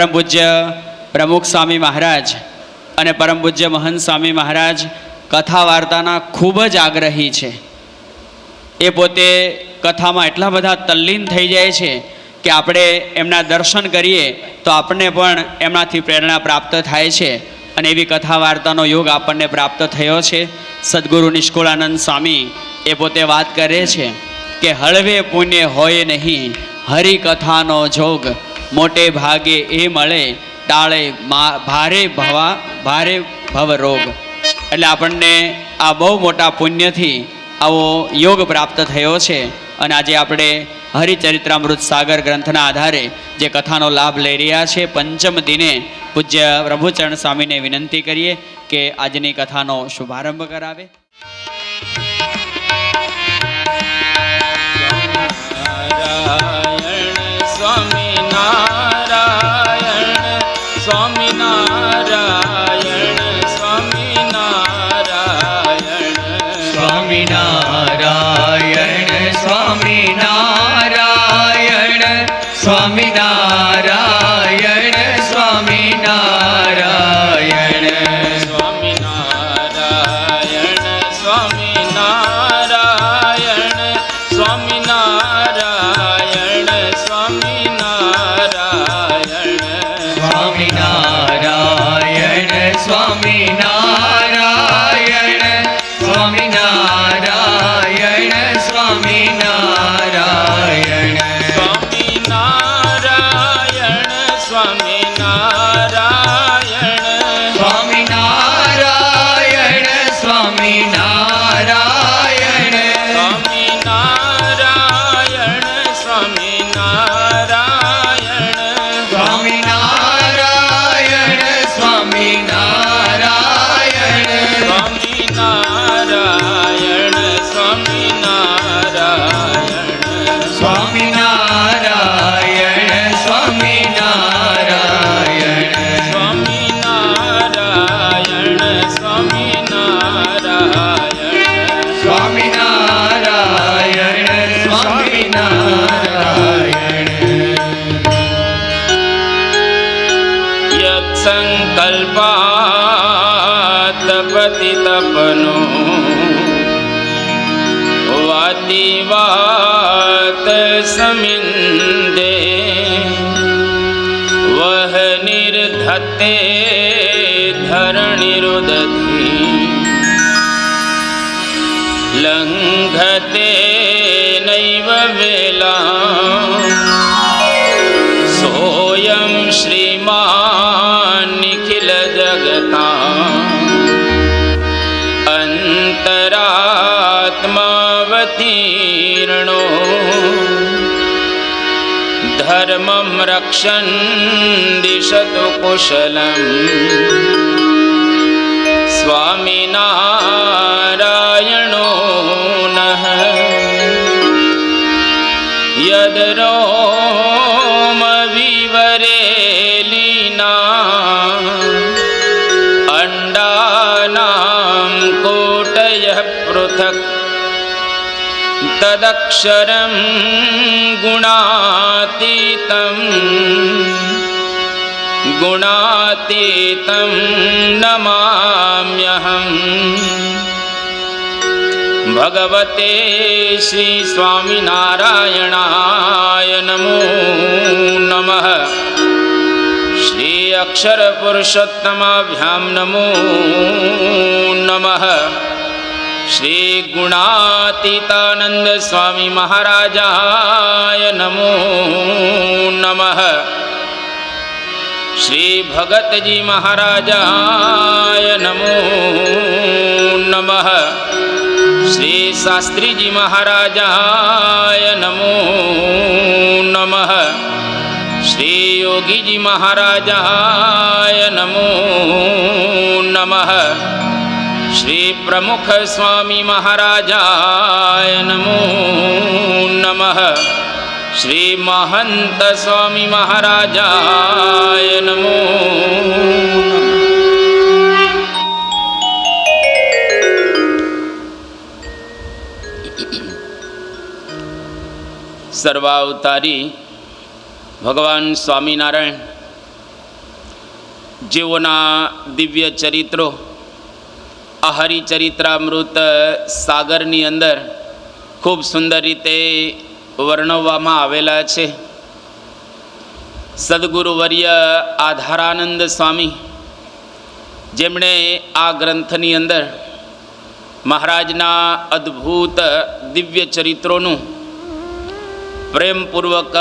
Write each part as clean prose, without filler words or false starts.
પરમ પૂજ્ય પ્રમુખ સ્વામી મહારાજ અને પરમ પૂજ્ય મહંત સ્વામી મહારાજ કથા વાર્તાના ખૂબ જ આગ્રહી છે. એ પોતે કથામાં એટલા બધા તલ્લીન થઈ જાય છે કે આપણે એમના દર્શન કરીએ તો આપણને પણ એમનાથી પ્રેરણા પ્રાપ્ત થાય છે અને એવી કથા વાર્તાનો યોગ આપણને પ્રાપ્ત થયો છે. સદગુરુ નિષ્કુળાનંદ સ્વામી એ પોતે વાત કરે છે કે હળવે પુણ્ય હોય નહીં હરિકથાનો જોગ, મોટે ભાગે એ મળે ટાળે ભારે ભવ રોગ. એટલે આપણને આ બહુ મોટા પુણ્યથી આવો યોગ પ્રાપ્ત થયો છે અને આજે આપણે હરિચરિત્રામૃત સાગર ગ્રંથના આધારે જે કથાનો લાભ લઈ રહ્યા છે. પંચમ દિને પૂજ્ય પ્રભુચરણ સ્વામીને વિનંતી કરીએ કે આજની કથાનો શુભારંભ કરાવે. સ્વામિનારાયણ સ્વામિનારાયણ સ્વામિનારાયણ સ્વામિનારાયણ સ્વામિનારાયણ સ્વામિનારાયણ સ્વામિનારાયણ સ્વામિનારાયણ સ્વામિનારાયણ સ્વામિનારાયણ તપનો વાતી વાત સમિંદે વહ નિર્ધતે ધરણીરુદધી લંઘતે નૈવ વેલા સોયં શ્રીમાન નિખિલ જગતા અંતરાત્માવતીર્ણો ધર્મં રક્ષન દિશતુ કુશલમ સ્વામિનારાયણો નઃ યદ રોમ વિવરેલીના અંડાનામ કોટયઃ પૃથક તદક્ષરં ગુણાતીતં નમામ્યહં. ભગવતે શ્રી સ્વામિનારાયણાય નમો નમઃ. શ્રી અક્ષર પુરુષોત્તમાભ્યામ નમો નમઃ. શ્રી ગુણાતીતાનંદ સ્વામી મહારાજાય નમો નમઃ. શ્રી ભગતજી મહારાજાય નમો નમઃ. શ્રી શાસ્ત્રીજી મહારાજાય નમો નમઃ. શ્રી યોગીજી મહારાજાય નમો નમઃ. શ્રી પ્રમુખ સ્વામી મહારાજાય નમો નમઃ. શ્રી મહંત સ્વામી મહારાજાય નમો નમઃ. સર્વાવતારી ભગવાન સ્વામિનારાયણ જેઓના દિવ્ય ચરિત્રો આ હરિચરિત્રામૃત સાગરની અંદર ખૂબ સુંદર રીતે વર્ણવવામાં આવેલા છે. સદગુરુવર્ય આધારાનંદ સ્વામી, જેમણે આ ગ્રંથની અંદર મહારાજના અદ્ભુત દિવ્ય ચરિત્રોનું પ્રેમપૂર્વક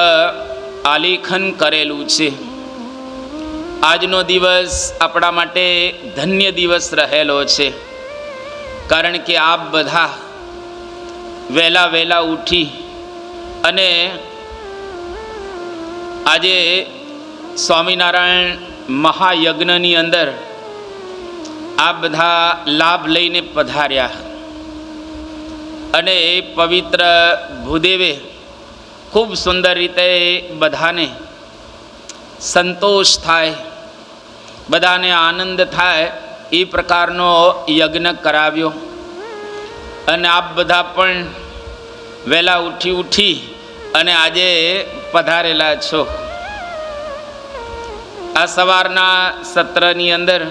આલેખન કરેલું છે. આજનો દિવસ આપણા માટે ધન્ય દિવસ રહેલો છે, કારણ કે આપ બધા વહેલા ઉઠી અને આજે સ્વામિનારાયણ મહાયજ્ઞની અંદર આ બધા લાભ લઈને પધાર્યા અને પવિત્ર ભૂદેવે ખૂબ સુંદર રીતે બધાને સંતોષ થાય, બધાને આનંદ થાય એ પ્રકારનો યજ્ઞ કરાવ્યો. અને આપ બધા પણ વહેલા ઉઠી અને આજે પધારેલા છો. આ સવારના સત્રની અંદર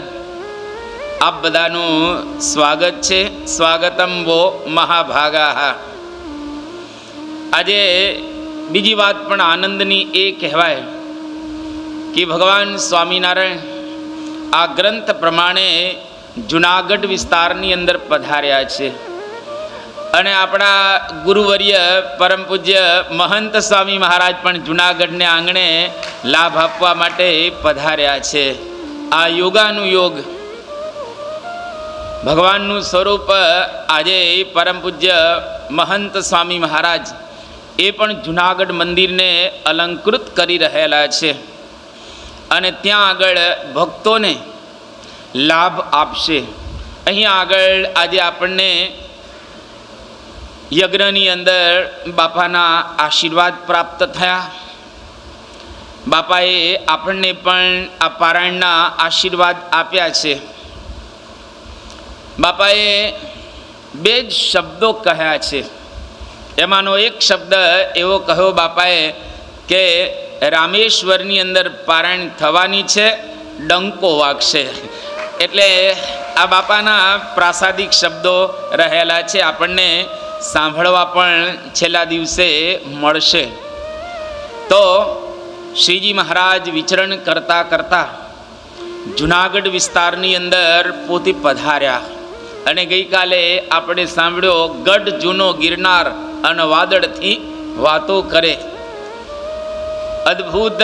આપ બધાનું સ્વાગત છે. સ્વાગતમ વો મહાભાગા. આજે બીજી વાત પણ આનંદની એ કહેવાય કે ભગવાન સ્વામિનારાયણ આ ગ્રંથ પ્રમાણે જુનાગઢ વિસ્તારની અંદર પધાર્યા છે અને આપણા ગુરુવર્ય પરમ પૂજ્ય મહંત સ્વામી મહારાજ પણ જુનાગઢને આંગણે લાભ આપવા માટે પધાર્યા છે. આ યોગાનુયોગ ભગવાનનું સ્વરૂપ આજે પરમ પૂજ્ય મહંત સ્વામી મહારાજ એ પણ જુનાગઢ મંદિરને અલંકૃત કરી રહેલા છે અને ત્યાં આગળ ભક્તોને લાભ આપશે. અહીં આગળ આજે આપણને યજ્ઞની અંદર બાપાના આશીર્વાદ પ્રાપ્ત થયા. બાપાએ આપણને પણ આ પારાયણના આશીર્વાદ આપ્યા છે. બાપાએ બે જ શબ્દો કહ્યા છે. એમાંનો એક શબ્દ એવો કહ્યો બાપાએ કે રામેશ્વરની અંદર પારાયણ થવાની છે, ડંકો વાગશે. એટલે આ બાપાના પ્રાસાદિક શબ્દો રહેલા છે, આપણને સાંભળવા પણ છેલ્લા દિવસે મળશે. તો શ્રીજી મહારાજ વિચરણ કરતા કરતા જુનાગઢ વિસ્તારની અંદર પોતે પધાર્યા અને ગઈકાલે આપણે સાંભળ્યો ગઢ જૂનો ગિરનાર અને વાદળથી વાતો કરે. અદ્ભુત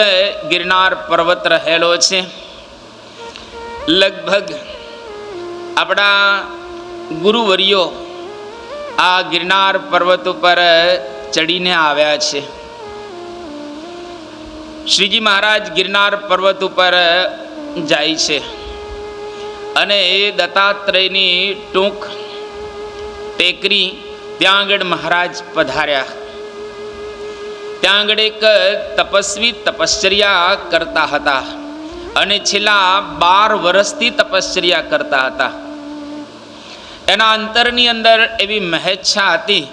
ગિરનાર પર્વત રહેલો છે. લગભગ આપણા ગુરુવર્યો આ ગિરનાર પર્વત ઉપર ચડીને આવ્યા છે. શ્રીજી મહારાજ ગિરનાર પર્વત ઉપર જાય છે અને એ દત્તાત્રેયની ટૂંક ટેકરી ત્યાં આગળ મહારાજ પધાર્યા. ત્યાં આગળ એક તપસ્વી તપશ્ચર્યા કરતા હતા અને છેલ્લા 12 વર્ષથી તપશ્ચર્યા કરતા હતા. એના અંતરની અંદર એવી મહેચ્છા હતી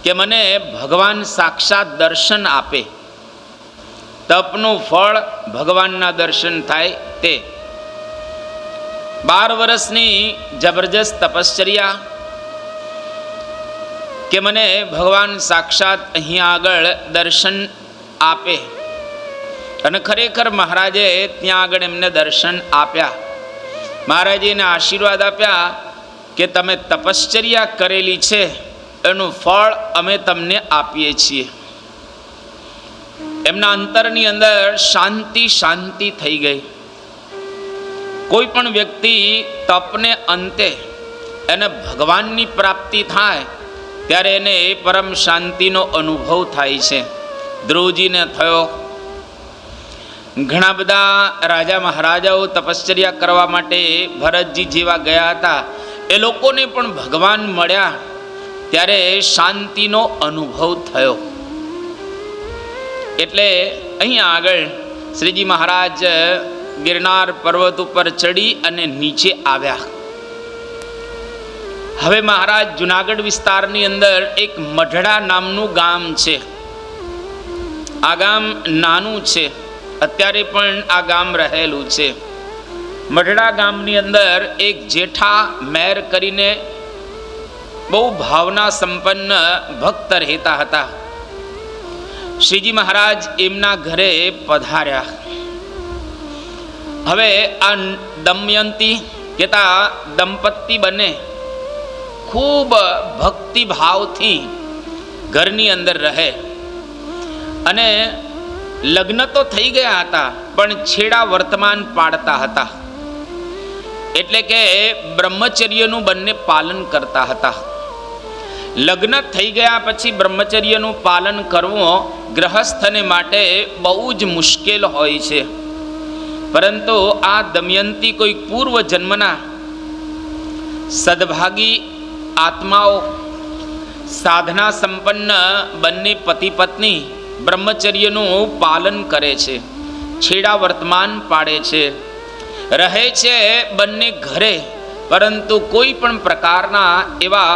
કે મને ભગવાન સાક્ષાત દર્શન આપે, તપનું ફળ ભગવાનના દર્શન થાય. તે 12 વર્ષની જબરજસ્ત તપશ્ચર્યા કે મને ભગવાન સાક્ષાત અહીંયા આગળ દર્શન આપે. અને ખરેખર મહારાજે ત્યાં આગળ એમને દર્શન આપ્યા. મહારાજે એને આશીર્વાદ આપ્યા કે તમે તપશ્ચર્યા કરેલી છે એનું ફળ અમે તમને આપીએ છીએ. એમના અંતરની અંદર શાંતિ થઈ ગઈ. કોઈ પણ વ્યક્તિ તપને અંતે એને ભગવાનની પ્રાપ્તિ થાય ત્યારે એને પરમ શાંતિનો અનુભવ થાય છે. ધ્રુવજીને થયો. ઘણા બધા રાજા મહારાજાઓ તપશ્ચર્યા કરવા માટે ભરતજી જેવા ગયા હતા. એ લોકોને પણ ભગવાન મળ્યા ત્યારે શાંતિનો અનુભવ થયો. એટલે અહીંયા આગળ શ્રીજી મહારાજ ગિરનાર પર્વત ઉપર ચડી અને નીચે આવ્યા. હવે મહારાજ જુનાગઢ વિસ્તારની અંદર એક મઢડા નામનું ગામ છે. આ ગામ નાનું છે, અત્યારે પણ આ ગામ રહેલું છે. મઢડા ગામની અંદર એક જેઠા મેર કરીને બહુ ભાવના સંપન્ન ભક્ત રહેતા હતા. શ્રીજી મહારાજ એમના ઘરે પધાર્યા. હવે આ દમયંતી કેતા દંપતી બંને ખૂબ ભક્તિભાવથી ઘરની અંદર રહે અને લગ્ન તો થઈ ગયા હતા પણ છેડા વર્તમાન પાડતા હતા. એટલે કે બ્રહ્મચર્યનું બંને પાલન કરતા હતા. લગ્ન થઈ ગયા પછી બ્રહ્મચર્યનું પાલન કરવું ગ્રહસ્થને માટે બહુ જ મુશ્કેલ હોય છે. પરંતુ આ દમયંતી કોઈ પૂર્વ જન્મના સદભાગી આત્માઓ, સાધના સંપન્ન બંને પતિ પત્ની બ્રહ્મચર્યનું પાલન કરે છે, છેડા વર્તમાન પાડે છે, રહે છે બંને ઘરે, પરંતુ કોઈ પણ પ્રકારના એવા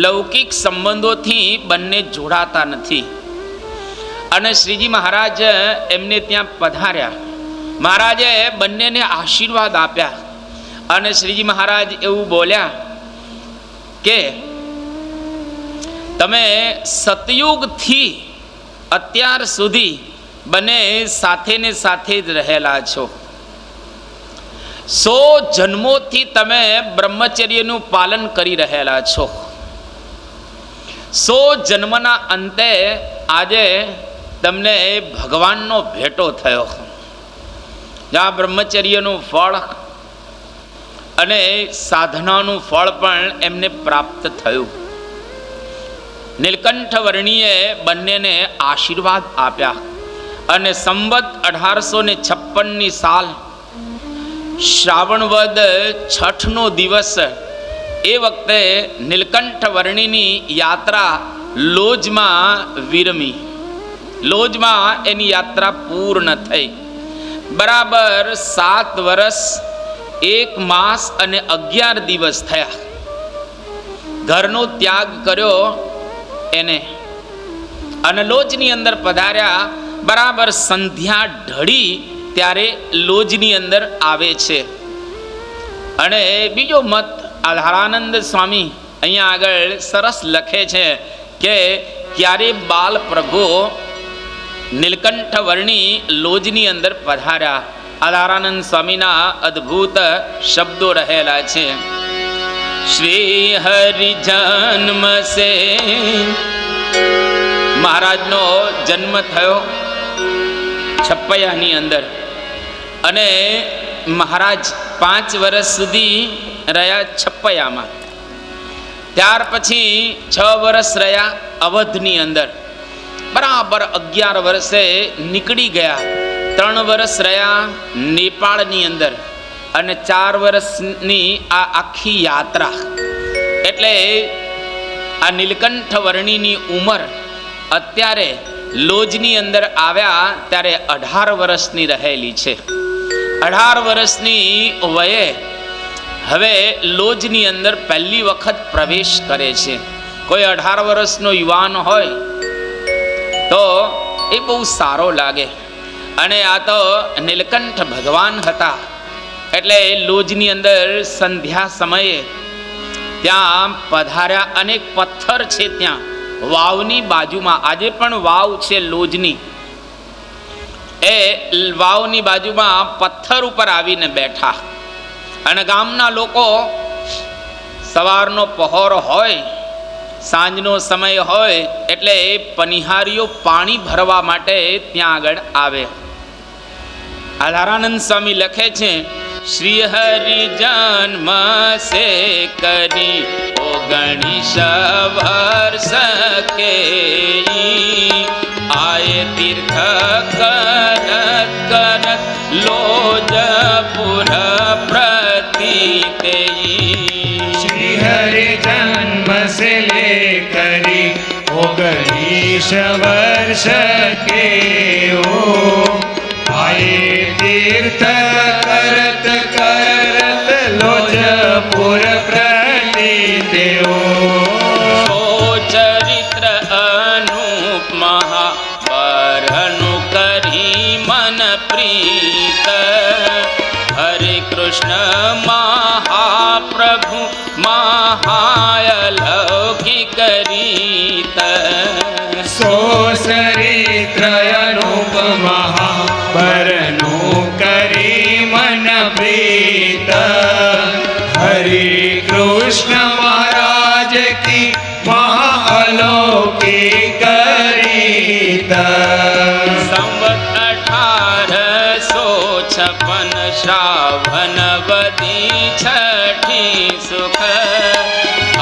લૌકિક સંબંધોથી બંને જોડાતા નથી. અને શ્રીજી મહારાજ એમને ત્યાં પધાર્યા. મહારાજે બંનેને આશીર્વાદ આપ્યા અને શ્રીજી મહારાજ એવું બોલ્યા કે તમે સતયુગથી અત્યાર સુધી બંને સાથે ને સાથે જ રહેલા છો. 100 જન્મોથી તમે બ્રહ્મચર્યનું પાલન કરી રહેલા છો. 100 જન્મના અંતે આજે તમને ભગવાનનો ભેટો થયો. જ્યાં બ્રહ્મચર્યનું ફળ અને સાધનાનું ફળ પણ એમને પ્રાપ્ત થયું. નીલકંઠ વર્ણીએ બંનેને આશીર્વાદ આપ્યા અને સંવત 1856ની સાલ શ્રાવણ વદ છઠનો દિવસ, એ વખતે નીલકંઠ વર્ણીની યાત્રા લોજમાં વિરમી. લોજમાં એની યાત્રા પૂર્ણ થઈ. બરાબર 7 વર્ષ 1 માસ અને 11 દિવસ થયા. ઘરનો ત્યાગ કર્યો એને અને લોજની અંદર પધાર્યા. બરાબર સંધ્યા ઢળી ત્યારે લોજની અંદર આવે છે. અને બીજો મત આધારાનંદ સ્વામી અહીંયા આગળ સરસ લખે છે કે ક્યારે બાલ પ્રભુ નીલકંઠ વર્ણી લોજની અંદર પધાર્યા. આધારાનંદ સ્વામીના અદ્ભુત શબ્દો રહેલા છે. શ્રી હરિ જન્મ સે મહારાજનો જન્મ થયો છપૈયાની અંદર અને મહારાજ 5 વર્ષ સુધી રહ્યા છપૈયામાં. ત્યાર પછી 6 વર્ષ રહ્યા અવધની અંદર. બરાબર 11 વર્ષે નીકળી ગયા. 3 વર્ષ રહ્યા નેપાળની અંદર અને 4 વર્ષની આ આખી યાત્રા. એટલે આ નીલકંઠ વર્ણીની ઉંમર અત્યારે લોજની અંદર આવ્યા ત્યારે 18 વર્ષની રહેલી છે. 18 વર્ષની વયે હવે લોજની અંદર પહેલી વખત પ્રવેશ કરે છે. કોઈ 18 વર્ષનો યુવાન હોય તો એ બહુ સારો લાગે. અને આ તો નીલકંઠ ભગવાન હતા એટલે લોજની અંદર સંધ્યા સમયે ત્યાં પધાર્યા. અનેક પથ્થર છે ત્યાં વાવની બાજુમાં. આજે પણ વાવ છે લોજની. એ વાવની બાજુમાં પથ્થર ઉપર આવીને બેઠા અને ગામના લોકો સવારનો પહોર હોય, સાંજનો સમય હોય એટલે પનિહારીઓ પાણી ભરવા માટે ત્યાં આગળ આવે. આધારાનંદ સ્વામી લખે છે શ્રી હરિ જન્મ સે કરી 19 વર્ષ કે આયે તીર્થ કરત કરત લોજપુર પ્રતિતે. શ્રી હરિ જન્મ સે કરી 19 વર્ષ કે આયે તીર્થ કરત કરત લોજપુર પ્રતિતે. ચરિત્ર અનુપ મહાવરનું કરી મન પ્રીત હરે કૃષ્ણ ચરિત્રયનુપમા બરનું કરી મન પ્રીત હરે કૃષ્ણ મહારાજ કી મહાઅલૌકિક રીત સંવત 1856 શ્રાવણ વદી છઠી સુખ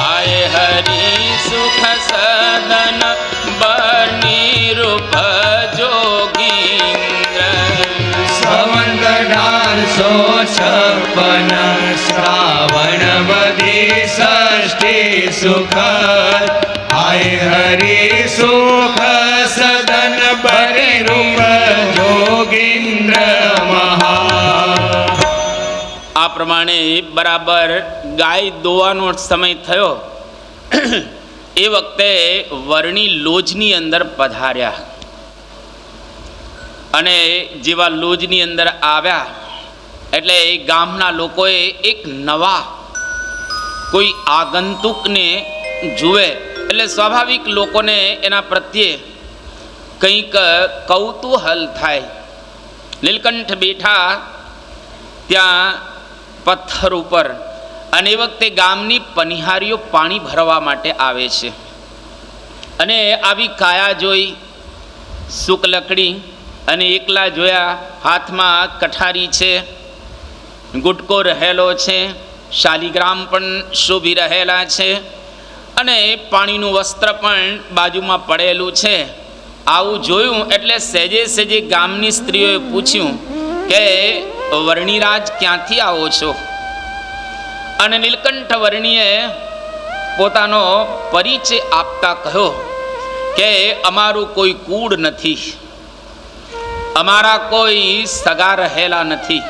આય હરી સુખ સદન બની રૂપ જોગીન્દ્ર સંવત 1856 શ્રાવણ વદી ષષ્ઠી સુખ આય હરી સુખ સદન બરે રૂપ જોગીન્દ્ર મહા. આ પ્રમાણે બરાબર ગાય દોવાનો સમય થયો એ વખતે વર્ણી લોજની અંદર પધાર્યા અને જેવા લોજની અંદર આવ્યા એટલે એ ગામના લોકોએ એક નવા કોઈ આગંતુકને જુએ એટલે સ્વાભાવિક લોકોને એના પ્રત્યે કંઈક કૌતૂહલ થાય. નીલકંઠ બેઠા ત્યાં પથ્થર ઉપર અને એ વખતે ગામની પનિહારીઓ પાણી ભરવા માટે આવે છે અને આવી કાયા જોઈ શુકલકડી અને એકલા જોયા હાથમાં કઠારી છે, ગુટકો રહેલો છે, શાલિગ્રામ પણ શોભી રહેલા છે અને પાણીનું વસ્ત્ર પણ બાજુમાં પડેલું છે. આવું જોયું એટલે સહેજે સહેજે ગામની સ્ત્રીઓએ પૂછ્યું કે વર્ણિરાજ ક્યાંથી આવો છો? અને નીલકંઠ વર્ણીએ પોતાનો પરિચય આપતા કહ્યો કે અમારું કોઈ કુળ નથી, અમારા કોઈ સગા રહેલા નથી,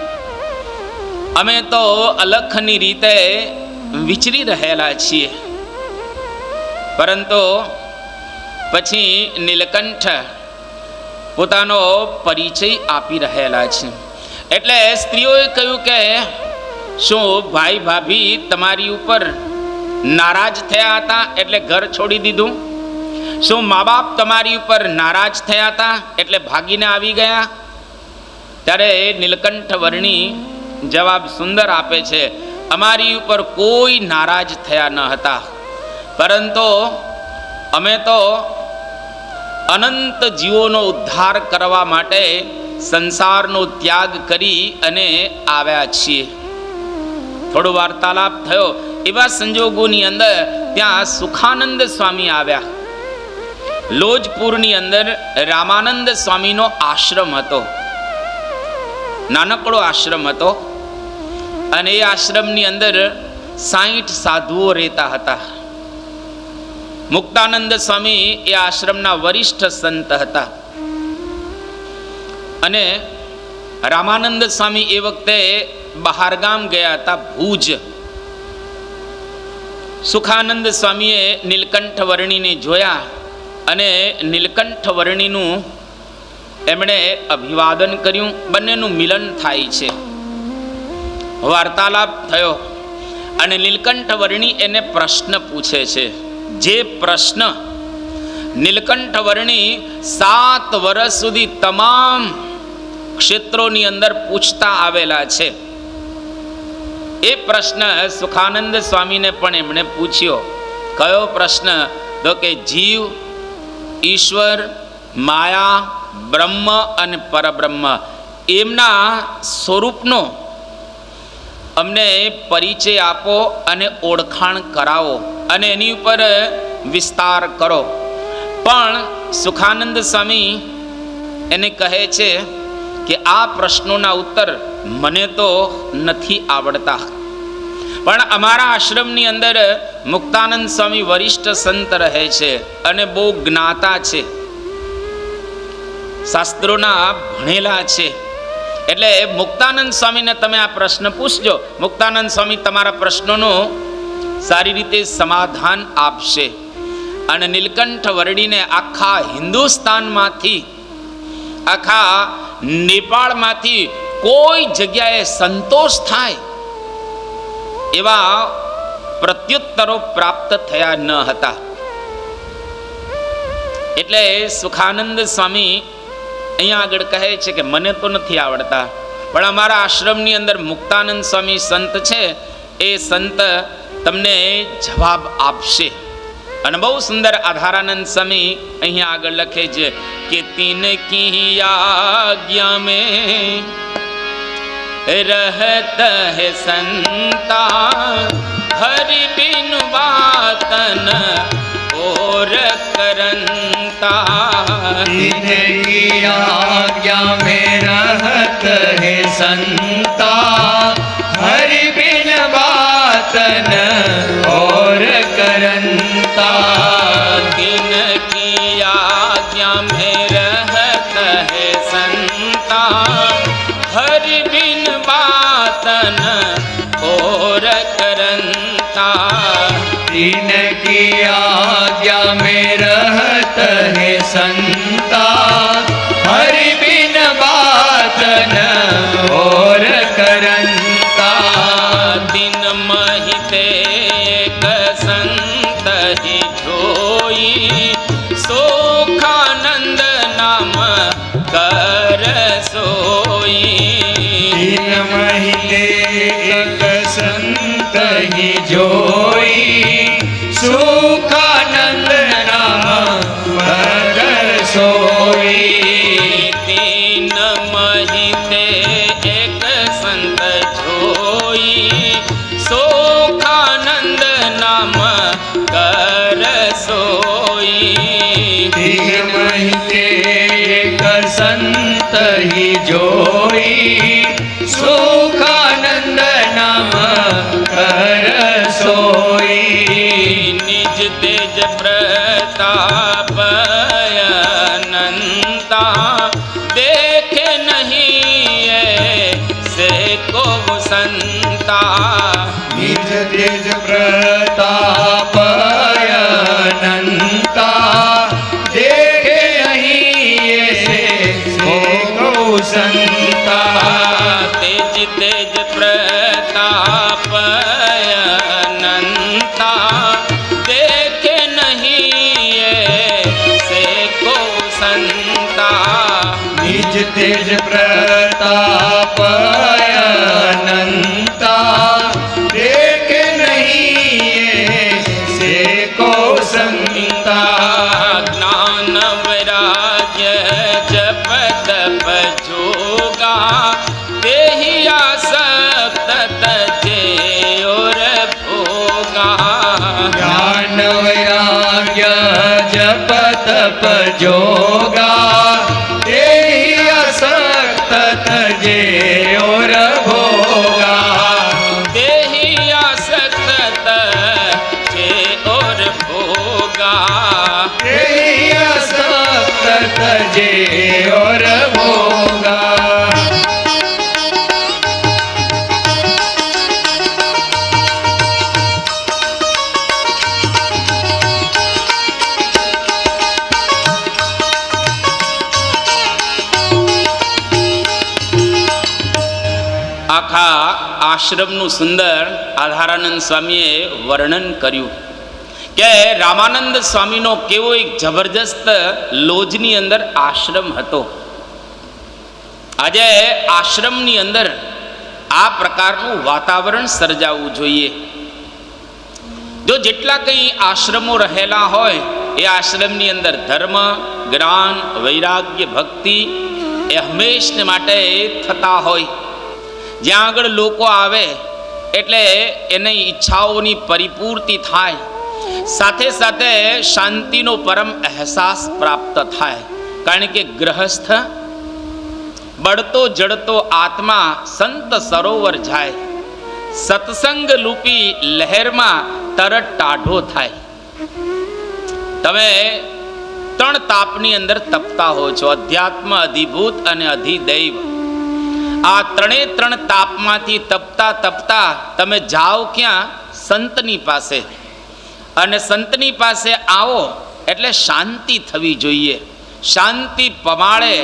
અમે તો અલખની રીતે વિચરી રહેલા છીએ. પરંતુ પછી નીલકંઠ પોતાનો પરિચય આપી રહેલા છે એટલે સ્ત્રીઓએ કહ્યું કે શું ભાઈ ભાભી તમારી ઉપર નારાજ થયા હતા એટલે ઘર છોડી દીધું? શું મા બાપ તમારી ઉપર નારાજ થયા હતા એટલે ભાગીને આવી ગયા? ત્યારે નીલકંઠ વર્ણી જવાબ સુંદર આપે છે, અમારી ઉપર કોઈ નારાજ થયા ન હતા, પરંતુ અમે તો અનંત જીવોનો ઉદ્ધાર કરવા માટે સંસારનો ત્યાગ કરી અને આવ્યા છીએ. થોડો વાર્તાલાપ થયો. એવા સંજોગોની અંદર ત્યાં સુખાનંદ સ્વામી આવ્યા. લોજપુરની અંદર રામાનંદ સ્વામીનો આશ્રમ હતો, નાનકડો આશ્રમ હતો અને એ આશ્રમની અંદર 60 સાધુઓ રહેતા હતા. મુક્તાનંદ સ્વામી એ આશ્રમના વરિષ્ઠ સંત હતા અને રામાનંદ સ્વામી એ વખતે બહારગામ ગયા હતા, ભુજ. સુખાનંદ સ્વામીએ નીલકંઠ વર્ણીને જોયા અને નીલકંઠ વર્ણીનું એમણે અભિવાદન કર્યું. બંનેનું મિલન થાય છે, વાર્તાલાપ થયો અને નીલકંઠ વર્ણી એને પ્રશ્ન પૂછે છે. જે પ્રશ્ન નીલકંઠ વર્ણી 7 વર્ષ સુધી તમામ ક્ષેત્રોની અંદર પૂછતા આવેલા છે, એ પ્રશ્ન સુખાનંદ સ્વામીને પણ એમણે પૂછ્યો. કયો પ્રશ્ન? તો કે જીવ, ઈશ્વર, માયા, બ્રહ્મ અને પરબ્રહ્મ એમના સ્વરૂપનો અમને પરિચય આપો અને ઓળખાણ કરાવો અને એની ઉપર વિસ્તાર કરો. પણ સુખાનંદ સ્વામી એને કહે છે કે આ પ્રશ્નોના ઉત્તર મને તો નથી આવડતા, પણ અમારા આશ્રમની અંદર મુક્તાનંદ સ્વામી વરિષ્ઠ સંત રહે છે અને બહુ જ્ઞાતા છે, શાસ્ત્રોના ભણેલા છે, એટલે મુક્તાનંદ સ્વામીને તમે આ પ્રશ્ન પૂછજો. મુક્તાનંદ સ્વામી તમારા પ્રશ્નોનું સારી રીતે સમાધાન આપશે. અને નીલકંઠ વર્ણીને આખા હિન્દુસ્તાનમાંથી, આખા નેપાળમાંથી કોઈ જગ્યાએ સંતોષ થાય એવા પ્રત્યુત્તરો પ્રાપ્ત થયા ન હતા. એટલે સુખાનંદ સ્વામી અહીંયા આગળ કહે છે કે મને તો નથી આવડતા, પણ અમારા આશ્રમની અંદર મુક્તાનંદ સ્વામી સંત છે, એ સંત તમને જવાબ આપશે. અને બહુ સુંદર આધારાનંદ સ્વામી અહીંયા આગળ લખે છે કે તીન કી આજ્ઞા में रहत है संता, हरि बिन बात न और करंता. इनकी आज्ञा में रहत है संता, हरि बिन बात न और करंता. इनकी आज्ञा में रहत है संता, हरि बिन बात न और करंता. इनकी आज्ञा में रहत है संता, हरि बिन बात न और करंता. दिन महिते एक संत ही जोई, सुखानंद नाम कर सोई. दिन महीने एक संत ही जोई, सुखानंद नाम कर सोई. तीन महिते एक संत जोई, सुखानंद नाम कर सोई. तीन महीने एक संत ही जोई, सुखानंद नाम कर सोई. निज तेज प्रताप अनंता, देखे नहीं ऐसे को संता. निज तेज प्रताप अनंता, देखे नहीं ऐसे को संता. तेज तेज प्रताप अनंता, देखे नहीं ऐसे को संता. निज तेज प्रताप अनंता, देखे नहीं ऐसे को संता. ज्ञान वैराग्य जप तप जोगा, देहि आसक्त तजे और भोगा. ज्ञान वैराग्य जप तप जोगा, देहि आसक्त तजे और भोगा. देहि आसक्त तजे और भोगा. देहि आसक्त तजे और भोगा. આખા આશ્રમનું સુંદર આધારાનંદ સ્વામીએ વર્ણન કર્યું કે રામાનંદ સ્વામીનો કેવો એક જબરજસ્ત લોજની અંદર આશ્રમ હતો. આજે આશ્રમની અંદર આ પ્રકારનું વાતાવરણ સર્જાવું જોઈએ. જો જેટલા કંઈ આશ્રમો રહેલા હોય એ આશ્રમની અંદર ધર્મ, જ્ઞાન, વૈરાગ્ય, ભક્તિ એ હંમેશ માટે થતા હોય. જ્યાં આગળ લોકો આવે એટલે એની ઈચ્છાઓની પરિપૂર્તિ થાય, સાથે સાથે શાંતિનો પરમ અહેસાસ પ્રાપ્ત થાય. કારણ કે ગ્રહસ્થ બળતો જડતો આત્મા સંત સરોવર જાય, સત્સંગ રૂપી લહેરમાં તરત ટાઢો થાય. તમે ત્રણ તાપની અંદર તપતા હો છો, અધ્યાત્મ, અધિભૂત અને અધિદૈવ. આ ત્રણ તાપમાંથી તપતા તપતા તમે જાઓ ક્યાં? સંતની પાસે. અને સંતની પાસે આવો એટલે શાંતિ થવી જોઈએ. શાંતિ પમાડે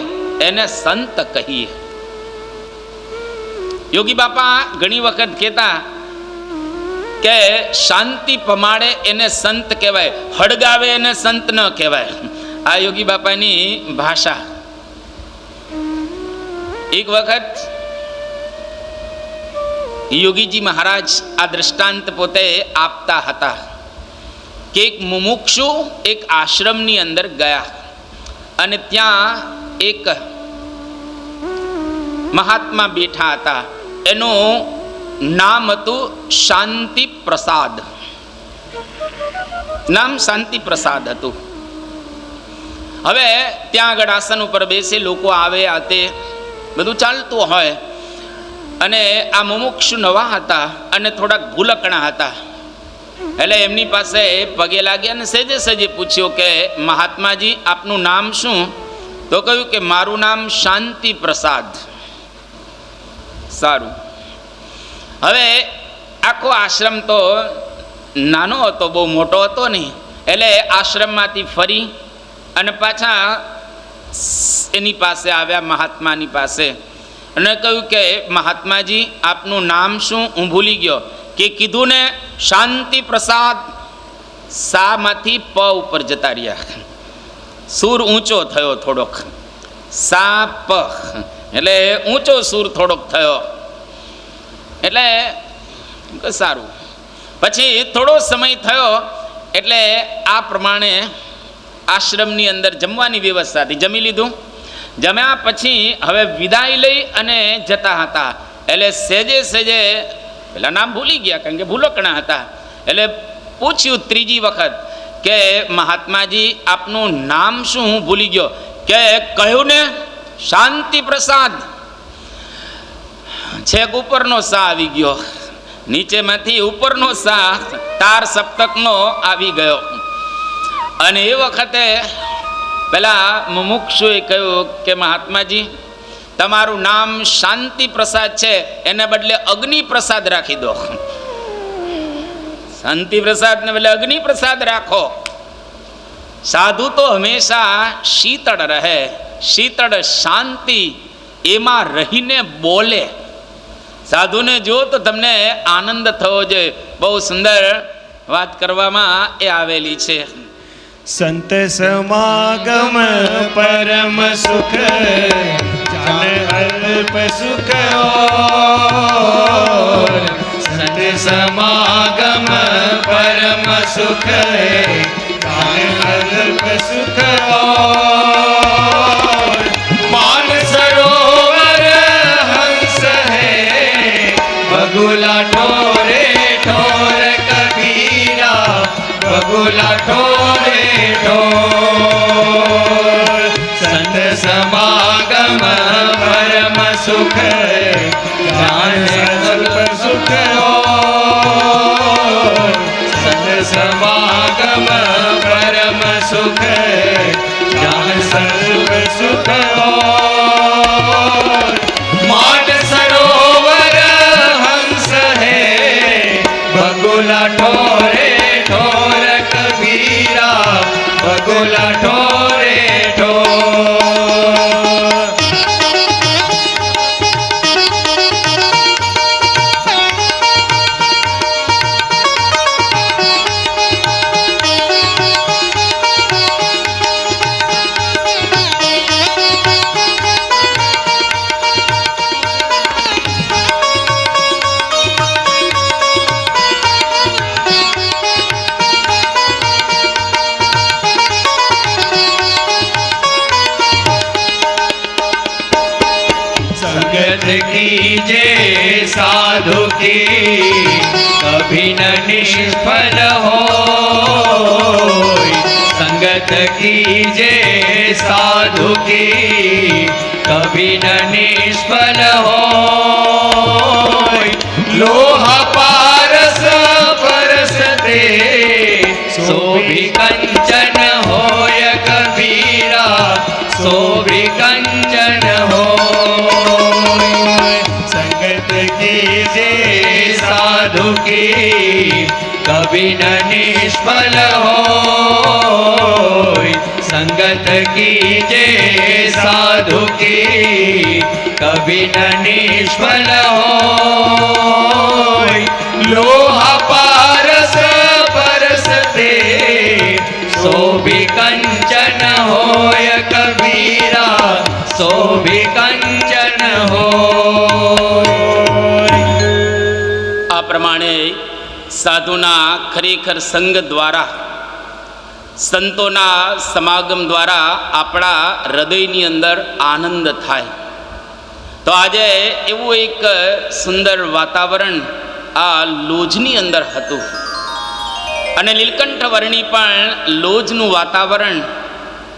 એને સંત કહીએ. યોગી બાપા ઘણી વખત કહેતા કે શાંતિ પમાડે એને સંત કહેવાય, હળગાવે એને સંત ન કહેવાય. આ યોગી બાપાની ભાષા. એક વખત યોગીજી મહારાજ આ દ્રષ્ટાંત પોતે આપતા હતા કે એક મુમુક્ષુ એક આશ્રમની અંદર ગયા અને ત્યાં એક મહાત્મા બેઠા હતા. એનું નામ હતું શાંતિ પ્રસાદ. નામ શાંતિ પ્રસાદ હતું. હવે ત્યાં આગળ આસન ઉપર બેસે, લોકો આવે આ તે બધું ચાલતું હોય અને આ મુમુક્ષુ નવા હતા અને થોડાક ભૂલકણા હતા. એટલે એમની પાસે પગે લાગ્યા અને સહેજે સહેજે પૂછ્યું કે મહાત્માજી આપનું નામ શું? તો કહ્યું કે મારું નામ શાંતિ પ્રસાદ. સારું. હવે આખો આશ્રમ તો નાનો હતો, બહુ મોટો હતો નહીં. એટલે આશ્રમમાંથી ફરી અને પાછા એની પાસે આવ્યા, મહાત્માની પાસે, અને કહ્યું કે મહાત્માજી આપનું નામ શું? હું ભૂલી ગયો. કે કીધું ને શાંતિ પ્રસાદ. સામાંથી પ ઉપર જતા રહ્યા. સૂર ઊંચો થયો થોડોક. સા પ એટલે ઊંચો સૂર થોડોક થયો. એટલે સારું. પછી થોડો સમય થયો એટલે આ પ્રમાણે આશ્રમની અંદર જમવાની વ્યવસ્થા હતી. જમી લીધું. જમ્યા પછી હવે વિદાય લઈ અને જતા હતા. એટલે સહેજે સહેજે પેલા નામ ભૂલી ગયા, કારણ કે ભૂલકણા હતા. એટલે પૂછ્યું ત્રીજી વખત કે મહાત્માજી આપનું નામ શું? હું ભૂલી ગયો. કે કહ્યું ને શાંતિ પ્રસાદ. છેક ઉપરનો સા આવી ગયો, નીચેમાંથી ઉપરનો સા તાર સપ્તકનો આવી ગયો. અને એ વખતે પેલા મુમુક્ષુએ કહ્યું કે મહાત્માજી તમારું નામ શાંતિ પ્રસાદ છે, એને બદલે અગ્નિ પ્રસાદ રાખી દો. શાંતિ પ્રસાદ ને બદલે અગ્નિ પ્રસાદ રાખો. સાધુ તો હંમેશા શીતળ રહે. શીતળ શાંતિ એમાં રહીને બોલે. સાધુને જો તો તમને આનંદ થવો જોઈએ. બહુ સુંદર વાત કરવામાં એ આવેલી છે. સંત સમાગમ પરમ સુખ જાન અલ્પ સુખ ઓર. સંત સમાગમ પરમ સુખ જાન અલ્પ સુખ ઓર. मान सरोवर हंस है बगुला ठोरे ठोर कबीरा बगुला ठोरे ठोर. संत समागम परम सुख जान अल्प सुख ओर. संत समागम परम सुख जान सर्व सुख ओर. माट सरोवर हंस है बगुला ठोरे ठोर कबीरा बगुला ठोरे ठोर. कीजे साधु की कभी न निष्फल हो. संगत कीजे साधु की कभी न निष्फल हो. लोहा पारस परसते सो भी कंचन होय कबीरा सो भी कंचन हो. कीजे साधु की कभी न निष्फल हो. संगत कीजे साधु की कभी न निष्फल हो. लोहा पारस परसते सो भी कंचन हो. होय कबीरा सो भी कंचन हो। આ પ્રમાણે સાધુના ખરેખર સંગ દ્વારા, સંતોના સમાગમ દ્વારા આપણા હૃદયની અંદર આનંદ થાય. તો આજે એવું એક સુંદર વાતાવરણ આ લોજની અંદર હતું અને નીલકંઠ વર્ણી પણ લોજનું વાતાવરણ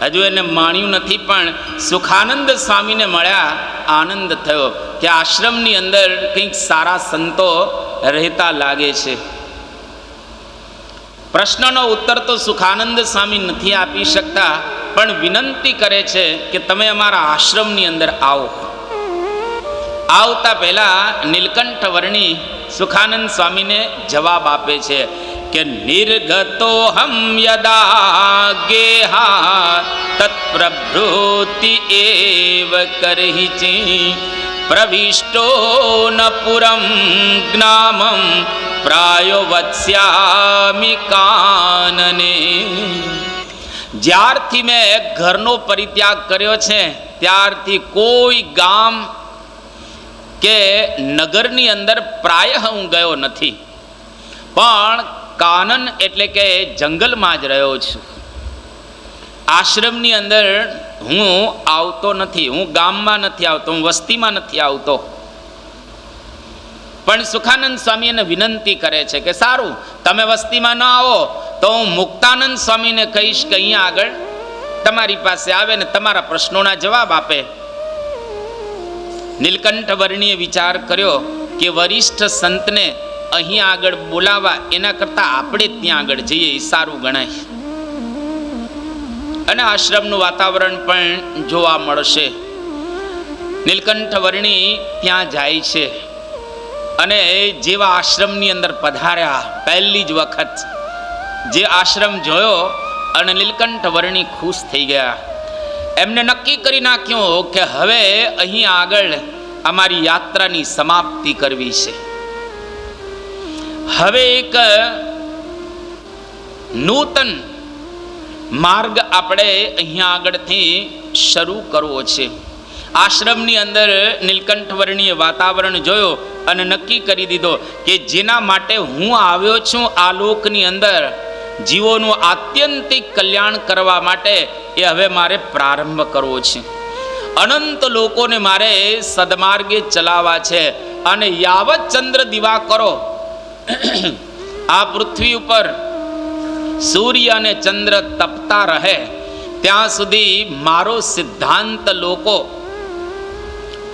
હજુ એને માણ્યું નથી, પણ સુખાનંદ સ્વામીને મળ્યા, આનંદ થયો કે આશ્રમની અંદર કંઈક સારા સંતો રહેતા લાગે છે. પ્રશ્નનો ઉત્તર તો સુખાનંદ સ્વામી નથી આપી શકતા, પણ વિનંતી કરે છે કે તમે અમારા આશ્રમની અંદર આવો. આવતા પહેલા નીલકંઠ વર્ણી સુખાનંદ સ્વામીને જવાબ આપે છે કે નિર્ગતો હમ યદા ગેહા તત્પ્રભૃતિ એવ કરહિચી પ્રવિષ્ટો ન પુરમ જ્ઞામં પ્રાયો વત્સ્યામિ કાનને. જ્યારથી મેં ઘરનો પરિત્યાગ કર્યો છે ત્યારથી કોઈ ગામ કે નગરની અંદર પ્રાય હું ગયો નથી, પણ કાનન એટલે કે જંગલમાં જ રહ્યો છું. આશ્રમની અંદર હું આવતો નથી, હું ગામમાં નથી આવતો, હું વસ્તીમાં નથી આવતો. પણ સુખાનંદ સ્વામી એને વિનંતી કરે છે કે સારું, તમે વસ્તીમાં ન આવો તો હું મુક્તાનંદ સ્વામીને કહીશ કે અહીંયા આગળ તમારી પાસે આવે ને તમારા પ્રશ્નોના જવાબ આપે. નીલકંઠ વર્ણીએ વિચાર કર્યો કે વરિષ્ઠ સંતને અહીં આગળ બોલાવવા એના કરતાં આપણે ત્યાં આગળ જઈએ એ સારું ગણાય અને આશ્રમનું વાતાવરણ પણ જોવા મળશે. નીલકંઠ વર્ણી ત્યાં જાય છે અને જેવા આશ્રમની અંદર પધાર્યા, પહેલી જ વખત જે આશ્રમ જોયો અને નીલકંઠ વર્ણી ખુશ થઈ ગયા. એમને નક્કી કરી નાખ્યું કે હવે અહીં આગળ અમારી યાત્રાની સમાપ્તિ કરવી છે. હવે એક નૂતન માર્ગ આપણે અહીંયા આગળથી શરૂ કરવો છે. આશ્રમની અંદર નીલકંઠ વર્ણીય વાતાવરણ જોયો અને નક્કી કરી દીધો કે જેના માટે હું આવ્યો છું આ લોકની અંદર, જીવોનું આત્યંતિક કલ્યાણ કરવા માટે, એ હવે મારે પ્રારંભ કરવો છે. અનંત લોકોને મારે સદમાર્ગે ચલાવવા છે અને યાવત ચંદ્ર દિવાકરો આ પૃથ્વી ઉપર સૂર્ય અને ચંદ્ર તપતા રહે ત્યાં સુધી મારો સિદ્ધાંત લોકો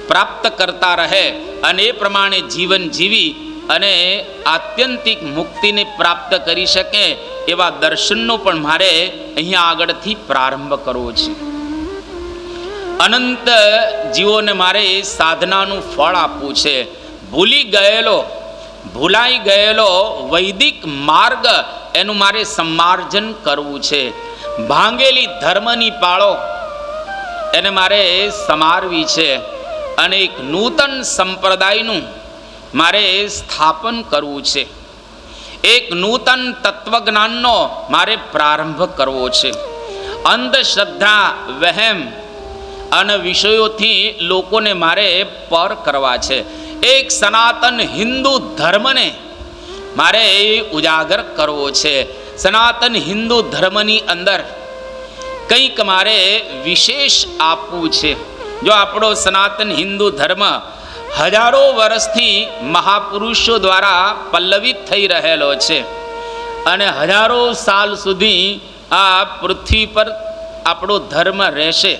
પ્રાપ્ત કરતા રહે અને એ પ્રમાણે જીવન જીવી અને આત્યંતિક મુક્તિને પ્રાપ્ત કરી શકે એવા દર્શનનો પણ મારે અહીંયા આગળથી પ્રારંભ કરવો છે. અનંત જીવોને મારે સાધનાનું ફળ આપવું છે. ભૂલાઈ ગયેલો વૈદિક માર્ગ એનું મારે સમાર્જન કરવું છે. ભાંગેલી ધર્મની પાળો એને મારે સમારવી છે અને એક નૂતન સંપ્રદાયનું મારે સ્થાપન કરવું છે. એક નૂતન તત્વજ્ઞાનનો મારે પ્રારંભ કરવો છે. અંધશ્રદ્ધા, વહેમ અને વિષયોથી લોકોને મારે પર કરવા છે. એક સનાતન હિન્દુ ધર્મને મારે ઉજાગર કરવો છે. સનાતન હિન્દુ ધર્મની અંદર કંઈક મારે વિશેષ આપવું છે. જો આપણો સનાતન હિન્દુ ધર્મ હજારો વર્ષથી મહાપુરુષો દ્વારા પલ્લવિત થઈ રહેલો છે અને હજારો સાલ સુધી આ પૃથ્વી પર આપણો ધર્મ રહેશે,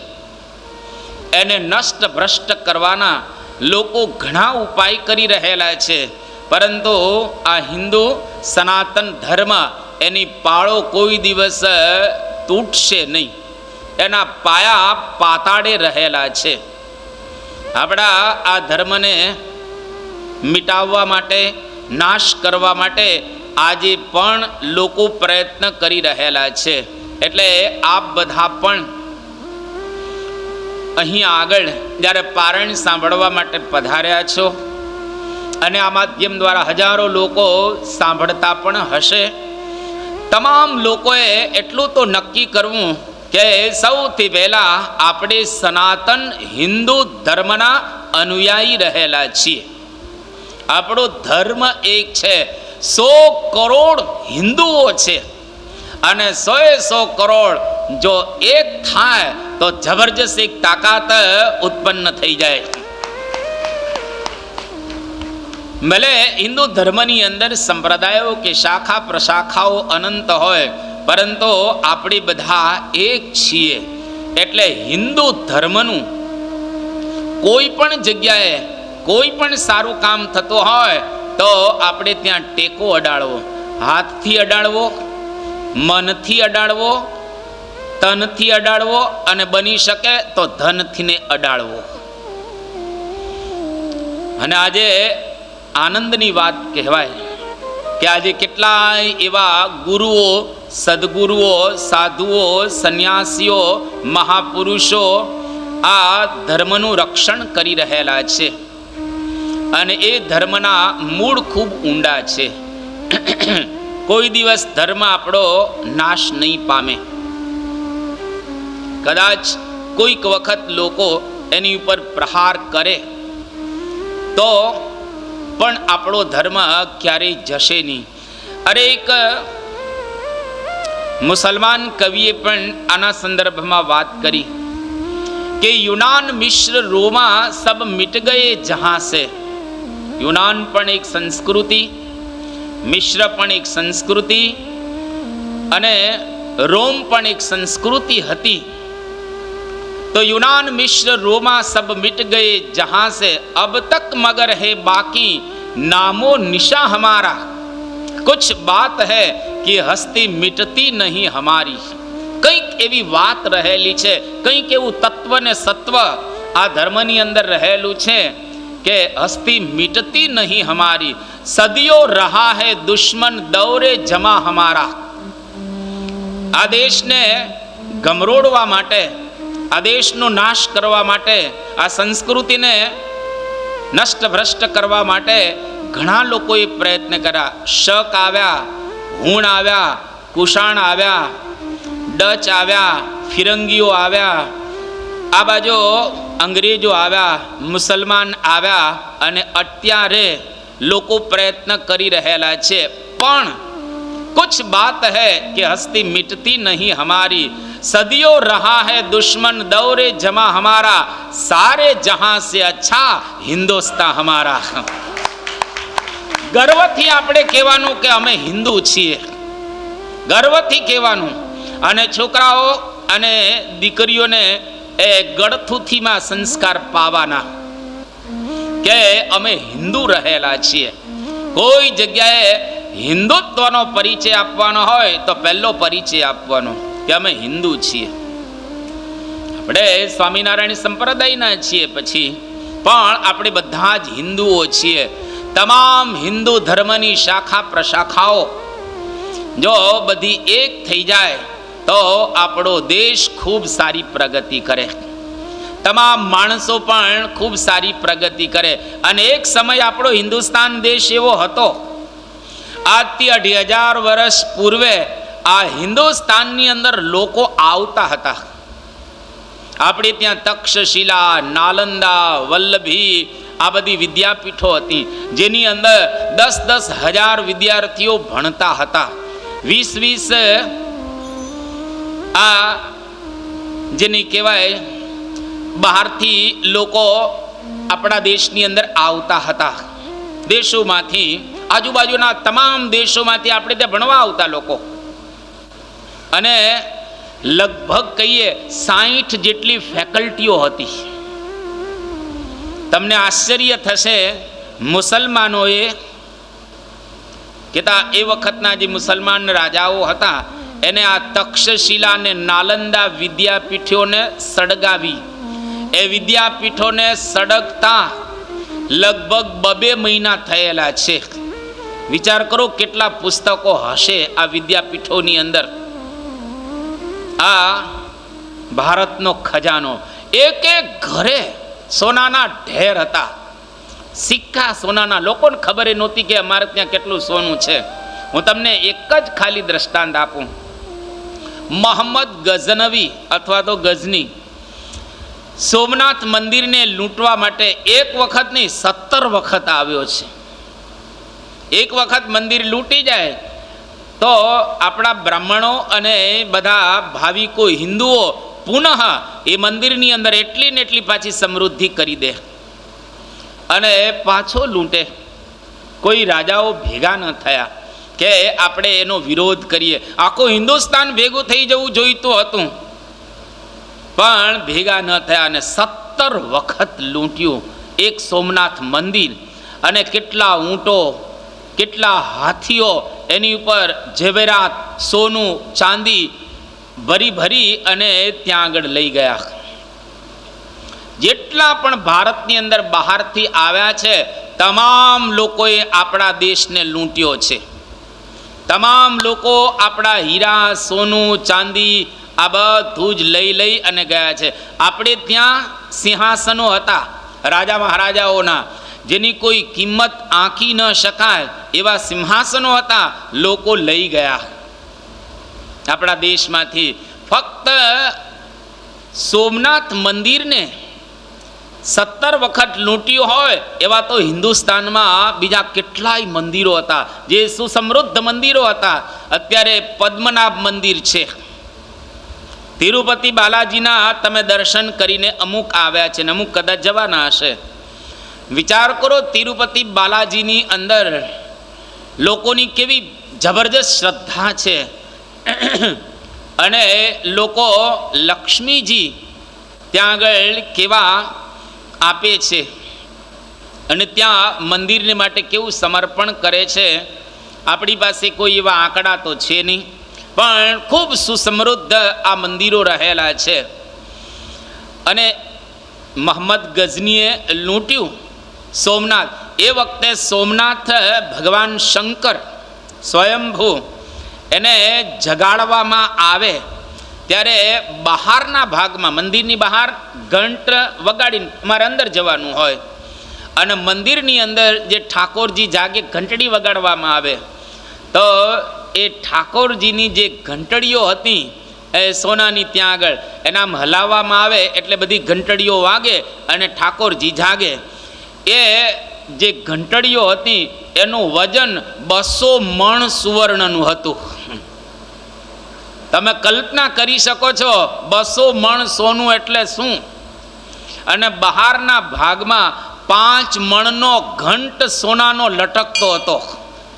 એને નષ્ટ ભ્રષ્ટ કરવાના લોકો ઘણા ઉપાય કરી રહેલા છે, પરંતુ આ હિન્દુ સનાતન ધર્મ એની પાળો કોઈ દિવસ તૂટશે નહીં. એના પાયા પાતાળે રહેલા છે. આપણા આ ધર્મને મિટાવવા માટે, નાશ કરવા માટે આજે પણ લોકો પ્રયત્ન કરી રહેલા છે. એટલે આપ બધા પણ અહીં આગળ જ્યારે પારાયણ સાંભળવા માટે પધાર્યા છો અને આ માધ્યમ દ્વારા હજારો લોકો સાંભળતા પણ હશે, તમામ લોકોએ એટલું તો નક્કી કરવું કે સૌથી પહેલા આપણે સનાતન હિન્દુ ધર્મના અનુયાયી રહેલા છીએ. આપણો ધર્મ એક છે. 100 કરોડ હિન્દુઓ છે અને 100 કરોડ જો એક થાય તો જબરજસ્ત એક તાકાત ઉત્પન્ન થઈ જાય. ભલે હિન્દુ ધર્મની અંદર સંપ્રદાયો કે શાખા પ્રશાખાઓ અનંત હોય, પરંતુ આપણે બધા એક છીએ. એટલે હિન્દુ ધર્મનું કોઈ પણ જગ્યાએ કોઈ પણ સારું કામ થતું હોય તો આપણે ત્યાં ટેકો અડાડવો, હાથથી અડાડવો, મનથી અડાડવો, તનથી અડાડવો અને બની શકે તો ધનથી ને અડાડવો. અને આજે આનંદની વાત કહેવાય કે આજે કેટલાય એવા ગુરુઓ, સદગુરુઓ, સાધુઓ, સંન્યાસીઓ, મહાપુરુષો આ ધર્મનું રક્ષણ કરી રહેલા છે અને એ ધર્મના મૂળ ખૂબ ઊંડા છે. કોઈ દિવસ ધર્મ આપણો નાશ નહીં પામે. કદાચ કોઈક વખત લોકો એની ઉપર પ્રહાર કરે તો પણ આપણો ધર્મ ક્યારેય જશે નહીં. અરે એક મુસલમાન કવિએ પણ આના સંદર્ભમાં વાત કરી કે યુનાન મિશ્ર રોમા સબ મિટ ગયે જહાં સે. યુનાન પણ એક સંસ્કૃતિ, મિશ્ર પણ એક સંસ્કૃતિ અને રોમ પણ એક સંસ્કૃતિ હતી. तो यूनान मिश्र रोमा सब मिट गए जहां से अब तक मगर है बाकी नामो निशा हमारा. कुछ बात है कि हस्ती मिटती नहीं हमारी. કંઈક એવી વાત રહેલી છે, કંઈક એવું તત્વ ને સત્વ આ ધર્મની અંદર રહેલું છે કે હસ્તી મિટતી નહીં હમારી. સદીઓ રહા હૈ દુશ્મન દૌરે જમા હમારા. આ દેશને ગમરોડવા માટે, આ દેશનો નાશ કરવા માટે, આ સંસ્કૃતિને નષ્ટ ભ્રષ્ટ કરવા માટે ઘણા લોકોએ પ્રયત્ન કર્યા. શક આવ્યા, હુણ આવ્યા, કુષાણ આવ્યા, ડચ આવ્યા, ફિરંગીઓ આવ્યા, આ બાજુ અંગ્રેજો આવ્યા, મુસલમાન આવ્યા અને અત્યારે લોકો પ્રયત્ન કરી રહેલા છે. પણ कुछ बात है कि हस्ती मिटती नहीं हमारी. सदियों रहा है दुश्मन दौरे जमा हमारा. सारे जहां से अच्छा हिंदुस्तान हमारा. ગર્વથી આપણે કહેવાનું કે અમે હિન્દુ છીએ, ગર્વથી કહેવાનું. અને છોકરાઓ અને દીકરીઓને એ ગળથુથીમાં સંસ્કાર પાવાના કે અમે હિન્દુ રહેલા છીએ. કોઈ જગ્યાએ હિન્દુત્વનો પરિચય આપવાનો હોય તો પહેલો પરિચય આપવાનો કે અમે હિન્દુ છીએ. આપણે સ્વામિનારાયણ સંપ્રદાયના છીએ પછી, પણ આપણે બધા જ હિન્દુઓ છીએ. તમામ હિન્દુ ધર્મની શાખા પ્રશાખાઓ જો બધી એક થઈ જાય તો આપણો દેશ ખૂબ સારી પ્રગતિ કરે, તમામ માણસો પણ ખૂબ સારી પ્રગતિ કરે. અને એક સમય આપણો હિન્દુસ્તાન દેશ એવો હતો, આજથી 2,500 વર્ષ પૂર્વે આ હિન્દુસ્તાનની અંદર લોકો આવતા હતા. આપણે ત્યાં તક્ષશિલા, નાલંદા, વલ્લભી આ બધી વિદ્યાપીઠો હતી જેની અંદર 10-10 હજાર વિદ્યાર્થીઓ ભણતા હતા. 20-20 આ જેને કહેવાય બહારથી લોકો આપણા દેશની અંદર આવતા હતા. દેશોમાંથી, આજુબાજુના તમામ દેશોમાંથી આપણે ત્યાં ભણવા આવતા લોકો. અને લગભગ કહીએ 60 જેટલી ફેકલ્ટીઓ હતી. તમને આશ્ચર્ય થશે, મુસલમાનોએ કહેતા એ વખતના જે મુસલમાન રાજાઓ હતા એને આ તક્ષશિલા અને નાલંદા વિદ્યાપીઠોને સળગાવી. એ વિદ્યાપીઠોને સળગતા લગભગ 2 મહિના થયેલા છે. વિચાર કરો કેટલા પુસ્તકો હશે આ વિદ્યાપીઠોની અંદર. આ ભારતનો ખજાનો. એક એક ઘરે સોનાના ઢેર હતા, સિક્કા સોનાના. લોકોને ખબર નહોતી કે અમારે ત્યાં કેટલું સોનું છે. હું તમને એક જ ખાલી દ્રષ્ટાંત આપું. મોહમ્મદ ગઝનવી અથવા તો ગઝની સોમનાથ મંદિરને લૂંટવા માટે એક વખત નહીં 17 વખત આવ્યો છે. એક વખત મંદિર લૂંટી જાય તો આપણા બ્રાહ્મણો અને બધા ભાવિકો હિન્દુઓ પુનઃ એ મંદિરની અંદર એટલી ને એટલી પાછી સમૃદ્ધિ કરી દે અને પાછો લૂંટે. કોઈ રાજાઓ ભેગા ન થયા કે આપણે એનો વિરોધ કરીએ. આખું હિન્દુસ્તાન ભેગું થઈ જવું જોઈતું હતું પણ ભેગા ન થયા અને 17 વખત લૂંટ્યું એક સોમનાથ મંદિર. અને કેટલા ઊંટો, કેટલા હાથીઓ, એની ઉપર ઝેવરાત, સોનું, ચાંદી ભરી ભરી અને ત્યાં આગળ લઈ ગયા. જેટલા પણ ભારતની અંદર બહારથી આવ્યા છે તમામ લોકોએ આપણા દેશને લૂંટ્યો છે. તમામ લોકો આપણા હીરા, સોનું, ચાંદી આ બધું જ લઈ અને ગયા છે. આપણે ત્યાં સિંહાસનો હતા રાજા મહારાજાઓના, જેની કોઈ કિંમત આંકી ન શકાય એવા સિંહાસનો હતા, લોકો લઈ ગયા આપણા દેશમાંથી. ફક્ત સોમનાથ મંદિરને 17 વખત લૂંટ્યું હોય એવા તો હિન્દુસ્તાનમાં બીજા કેટલાય મંદિરો હતા જે સુસમૃદ્ધ મંદિરો હતા. અત્યારે પદ્મનાભ મંદિર છે, તિરુપતિ બાલાજીના તમે દર્શન કરીને અમુક આવ્યા છે ને અમુક કદાચ જવાના હશે. વિચાર કરો તિરુપતિ બાલાજીની અંદર લોકોની કેવી જબરજસ્ત શ્રદ્ધા છે અને લોકો લક્ષ્મીજી ત્યાં આગળ કેવા આપે છે અને ત્યાં મંદિરને માટે કેવું સમર્પણ કરે છે. આપણી પાસે કોઈ એવા આંકડા તો છે નહીં પણ ખૂબ સુસમૃદ્ધ આ મંદિરો રહેલા છે. અને મોહમ્મદ ગઝનીએ લૂંટ્યું સોમનાથ. એ વખતે સોમનાથ ભગવાન શંકર સ્વયંભૂ એને જગાડવામાં આવે ત્યારે બહારના ભાગમાં મંદિરની બહાર ઘંટ વગાડીને અમારે અંદર જવાનું હોય અને મંદિરની અંદર જે ઠાકોરજી જાગે ઘંટડી વગાડવામાં આવે તો એ ઠાકોરજીની જે ઘંટડીઓ હતી એ સોનાની ત્યાં આગળ એના આમ હલાવવામાં આવે એટલે બધી ઘંટડીઓ વાગે અને ઠાકોરજી જાગે. એ જે ઘંટડીઓ હતી એનું વજન 200 મણ સુવર્ણનું હતું. તમે કલ્પના કરી શકો છો 200 મણ સોનું એટલે શું. અને બહારના ભાગમાં 5 મણનો ઘંટ સોનાનો લટકતો હતો,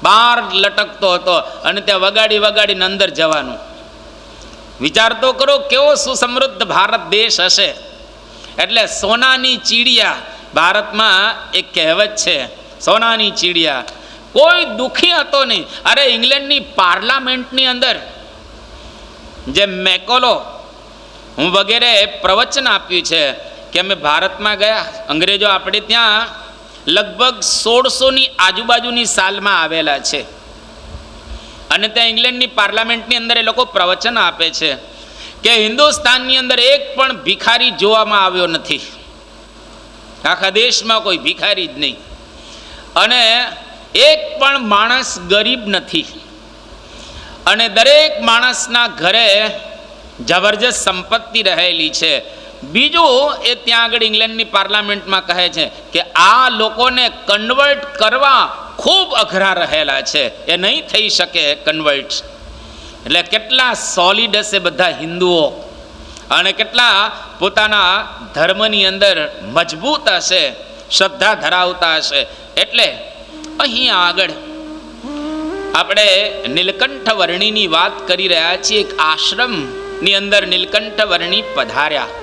બહાર લટકતો હતો અને ત્યાં વગાડીને અંદર જવાનું. વિચાર તો કરો કેવો સુસમૃદ્ધ ભારત દેશ હશે. એટલે સોનાની ચીડિયા, ભારતમાં એક કહેવત છે સોનાની ચીડિયા. કોઈ દુઃખી હતો નહીં. અરે ઇંગ્લેન્ડની પાર્લામેન્ટની અંદર જે મેકોલો હું વગેરે પ્રવચન આપ્યું છે કે અમે ભારતમાં ગયા, અંગ્રેજો આપણે ત્યાં લગભગ 1600ની આજુબાજુની સાલમાં આવેલા છે અને ત્યાં ઇંગ્લેન્ડની પાર્લામેન્ટની અંદર એ લોકો પ્રવચન આપે છે કે હિન્દુસ્તાનની અંદર એક પણ ભિખારી જોવામાં આવ્યો નથી. આખા દેશમાં કોઈ ભિખારી જ નહીં અને એક પણ માણસ ગરીબ નથી અને દરેક માણસના ઘરે જબરજસ્ત સંપત્તિ રહેલી છે. બીજું એ ત્યાં આગળ ઇંગ્લેન્ડની પાર્લામેન્ટમાં કહે છે કે આ લોકોને કન્વર્ટ કરવા ખૂબ અઘરા રહેલા છે, એ નહીં થઈ શકે કન્વર્ટ. એટલે કેટલા સોલિડ હશે બધા હિન્દુઓ અને કેટલા પોતાના ધર્મની અંદર મજબૂત હશે, શ્રદ્ધા ધરાવતા હશે. એટલે અહીં આગળ આપણે નીલકંઠ વર્ણીની વાત કરી રહ્યા છીએ. એક આશ્રમની અંદર નીલકંઠ વર્ણી પધાર્યા.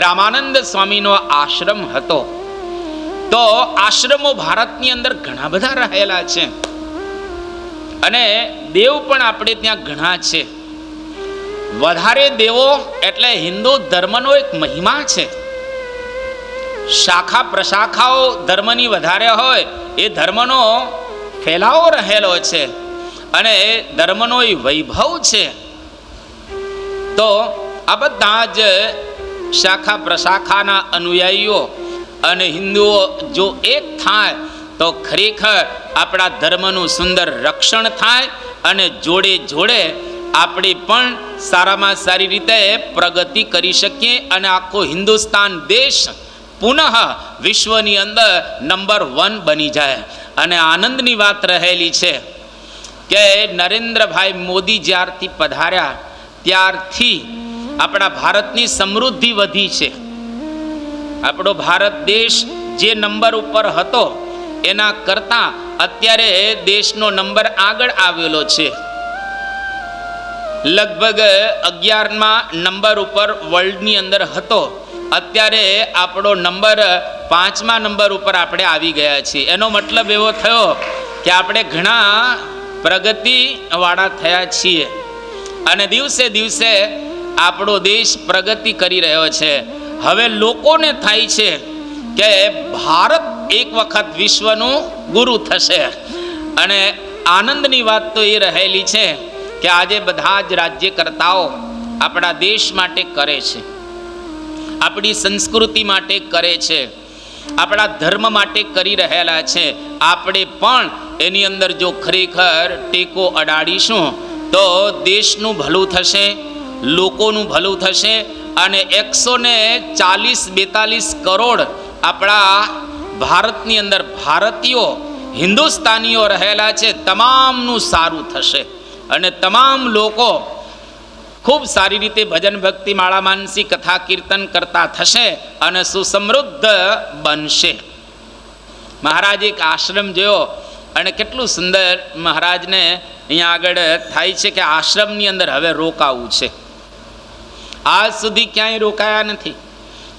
રામાનંદ સ્વામીનો આશ્રમ હતો. તો આશ્રમો ભારતની અંદર ઘણા બધા રહેલા છે અને દેવ પણ આપણે ત્યાં ઘણા છે. વધારે દેવો એટલે હિન્દુ ધર્મનો એક મહિમા છે. શાખા પ્રશાખાઓ ધર્મની વધારે હોય એ ધર્મનો ફેલાવો રહેલો છે અને એ ધર્મનો એ વૈભવ છે. તો આ બધા જ શાખા પ્રશાખાના અનુયાયીઓ અને હિન્દુઓ જો એક થાય તો ખરેખર આપણા ધર્મનું સુંદર રક્ષણ થાય અને જોડે જોડે આપણે પણ સારામાં સારી રીતે પ્રગતિ કરી શકીએ અને આખો હિન્દુસ્તાન દેશ પુનઃ વિશ્વની અંદર નંબર 1 બની જાય. અને આનંદની વાત રહેલી છે કે નરેન્દ્રભાઈ મોદી જ્યારથી પધાર્યા ત્યારથી આપણા ભારતની સમૃદ્ધિ વધી છે. આપણો ભારત દેશ જે નંબર ઉપર હતો એના કરતાં અત્યારે દેશનો નંબર આગળ આવેલો છે. લગભગ 11મા નંબર ઉપર વર્લ્ડની અંદર હતો, અત્યારે આપણો નંબર 5મા નંબર ઉપર આપણે આવી ગયા છીએ. એનો મતલબ એવો થયો કે આપણે ઘણા પ્રગતિવાળા થયા છીએ અને દિવસે દિવસે આપણો દેશ પ્રગતિ કરી રહ્યો છે. હવે લોકોને થાય છે કે ભારત એક વખત વિશ્વનું ગુરુ થશે. અને આનંદની વાત તો એ રહેલી છે કે આજે બધા જ રાજ્યકર્તાઓ આપણા દેશ માટે કરે છે, આપણી સંસ્કૃતિ માટે કરે છે, આપણા ધર્મ માટે કરી રહેલા છે. આપણે પણ એની અંદર જો ખરેખર ટેકો અડાડીશું તો દેશનું ભલું થશે, લોકોનું ભલું થશે અને 140-42 કરોડ આપણા ભારતની અંદર ભારતીયો હિન્દુસ્તાનીઓ રહેલા છે, તમામનું સારું થશે અને તમામ લોકો ખૂબ સારી રીતે ભજન ભક્તિ માળા માનસી કથા કીર્તન કરતા થશે અને સુસમૃદ્ધ બનશે. મહારાજ એક આશ્રમ જોયો અને કેટલું સુંદર મહારાજને અહીંયા આગળ થાય છે કે આશ્રમની અંદર હવે રોકાવું છે. આજ સુધી ક્યાંય રોકાયા નથી,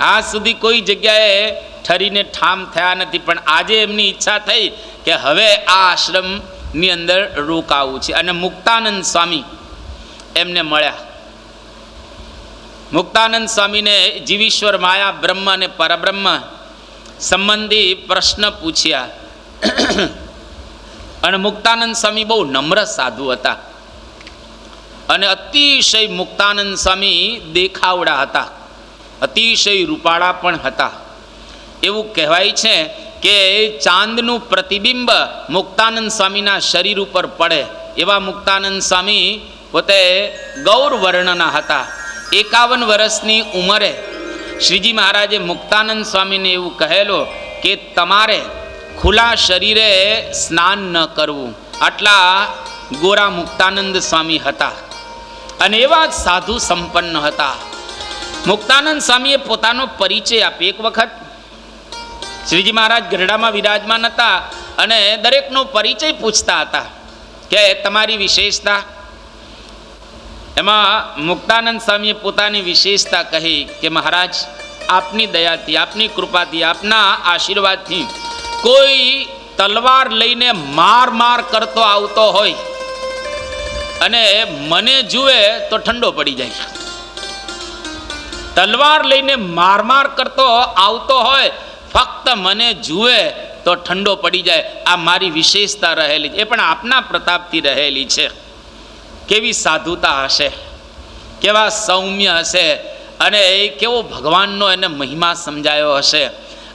આજ સુધી કોઈ જગ્યાએ ઠરીને ઠામ થયા નથી, પણ આજે એમની ઈચ્છા થઈ કે હવે આ આશ્રમની અંદર રોકાવું છે. અને મુક્તાનંદ સ્વામી એમને મળ્યા. મુક્તાનંદ સ્વામીને જીવીશ્વર માયા બ્રહ્મ અને પરબ્રહ્મ સંબંધી પ્રશ્ન પૂછ્યા. અને મુક્તાનંદ સ્વામી બહુ નમ્ર સાધુ હતા અને અતિશય મુક્તાનંદ સ્વામી દેખાવડા હતા, અતિશય રૂપાળા પણ હતા. એવું કહેવાય છે કે ચાંદનું પ્રતિબિંબ મુક્તાનંદ સ્વામીના શરીર ઉપર પડે એવા મુક્તાનંદ સ્વામી પોતે ગૌર વર્ણના હતા. 51 વર્ષની ઉંમરે શ્રીજી મહારાજે મુક્તાનંદ સ્વામીને એવું કહેલો કે તમારે ખુલ્લા શરીરે સ્નાન ન કરવું. આટલા ગોરા મુક્તાનંદ સ્વામી હતા અને એવા જ સાધુ સંપન્ન હતા. મુક્તાનંદ સ્વામીએ પોતાનો પરિચય આપ્યો. એક વખત શ્રીજી મહારાજ ગરડામાં વિરાજમાન હતા અને દરેકનો પરિચય પૂછતા હતા કે તમારી વિશેષતા. એમાં મુક્તાનંદ સ્વામીએ પોતાની વિશેષતા કહી કે મહારાજ આપની દયાથી, આપની કૃપાથી, આપના આશીર્વાદથી કોઈ તલવાર લઈને માર કરતો આવતો હોય અને મને જુએ તો ઠંડો પડી જાય. તલવાર લઈને માર કરતો આવતો હોય, ફક્ત મને જુએ તો ઠંડો પડી જાય. આ મારી વિશેષતા રહેલી છે, એ પણ આપના પ્રતાપથી રહેલી છે. કેવી સાધુતા હશે, કેવા સૌમ્ય હશે અને કેવો ભગવાનનો એને મહિમા સમજાયો હશે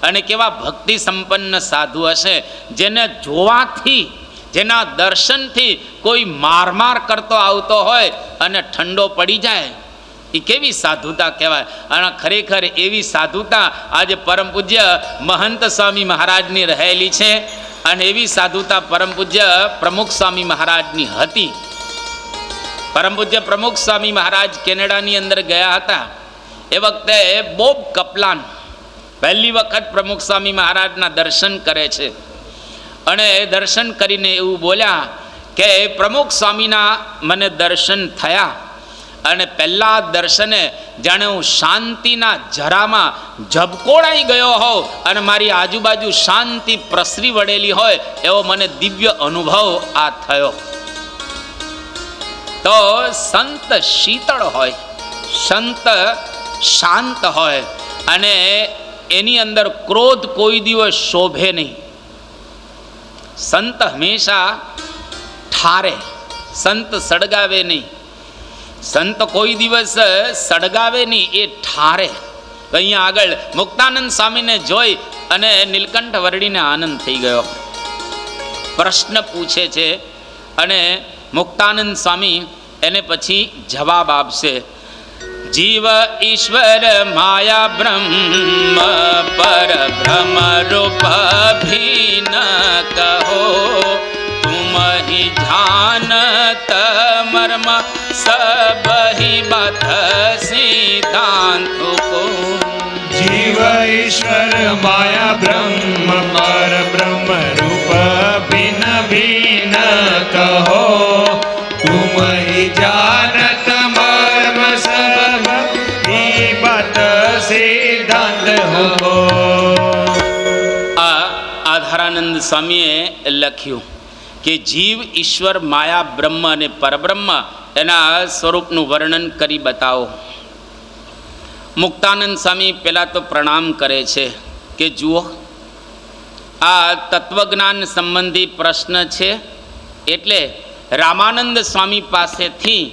અને કેવા ભક્તિ સંપન્ન સાધુ હશે જેને જોવાથી, જેના દર્શનથી કોઈ માર કરતો આવતો હોય અને ઠંડો પડી જાય. એ કેવી સાધુતા કહેવાય. અને ખરેખર એવી સાધુતા આજે પરમ પૂજ્ય મહંત સ્વામી મહારાજની રહેલી છે અને એવી સાધુતા પરમ પૂજ્ય પ્રમુખ સ્વામી મહારાજની હતી. પરમ પૂજ્ય પ્રમુખ સ્વામી મહારાજ કેનેડાની અંદર ગયા હતા. એ વખતે બોબ કપલાન પહેલી વખત પ્રમુખ સ્વામી મહારાજના દર્શન કરે છે અને દર્શન કરીને એવું બોલ્યા કે પ્રમુખ સ્વામીના મને દર્શન થયા અને પહેલા દર્શને જાણે હું શાંતિના જરામાં ઝબકોડાઈ ગયો હોઉં અને મારી આજુબાજુ શાંતિ પ્રસરી વળેલી હોય એવો મને દિવ્ય અનુભવ આ થયો. તો સંત શીતળ હોય, સંત શાંત હોય અને એની અંદર ક્રોધ કોઈ દિવસ શોભે નહીં. સંત હંમેશા ઠારે, સંત સળગાવે નહીં. સંત કોઈ દિવસ સળગાવે નહીં, એ ઠારે. અહીંયા આગળ મુક્તાનંદ સ્વામીને જોઈ અને નીલકંઠ વર્ણીને આનંદ થઈ ગયો. પ્રશ્ન પૂછે છે અને મુક્તાનંદ સ્વામી એને પછી જવાબ આપશે. જીવ ઈશ્વર માયા બ્રહ્મ પર બ્રહ્મ રૂપ ભીન કહો, તુમ હી જાનત મર્મ સબ હી બાત સિદ્ધાંત કો. જીવ ઈશ્વર માયા બ્રહ્મ પર બ્રહ્મ રૂપ ભિન્ન ભિન્ન કહો, તુમ હી જાનત મર્મ સબ હી બાત સિદ્ધાંત હો. આ આધારાનંદ સ્વામીએ લખ્યું કે જીવ ઈશ્વર માયા બ્રહ્મ અને પરબ્રહ્મ એના સ્વરૂપનું વર્ણન કરી બતાવો. મુક્તાનંદ સ્વામી પહેલાં તો પ્રણામ કરે છે કે જુઓ, આ તત્વજ્ઞાન સંબંધી પ્રશ્ન છે, એટલે રામાનંદ સ્વામી પાસેથી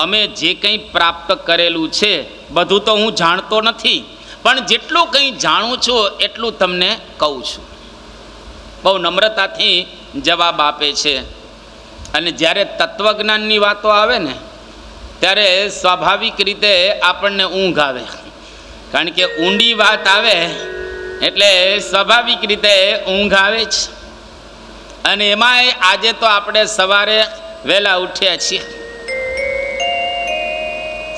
અમે જે કંઈ પ્રાપ્ત કરેલું છે બધું તો હું જાણતો નથી, પણ જેટલું કંઈ જાણું છું એટલું તમને કહું છું. બહુ નમ્રતાથી જવાબ આપે છે. અને જ્યારે તત્વજ્ઞાનની વાતો આવે ને ત્યારે સ્વાભાવિક રીતે આપણને ઊંઘ આવે, કારણ કે ઊંડી વાત આવે એટલે સ્વાભાવિક રીતે ઊંઘ આવે જ. અને એમાંય આજે તો આપણે સવારે વહેલા ઉઠ્યા છીએ,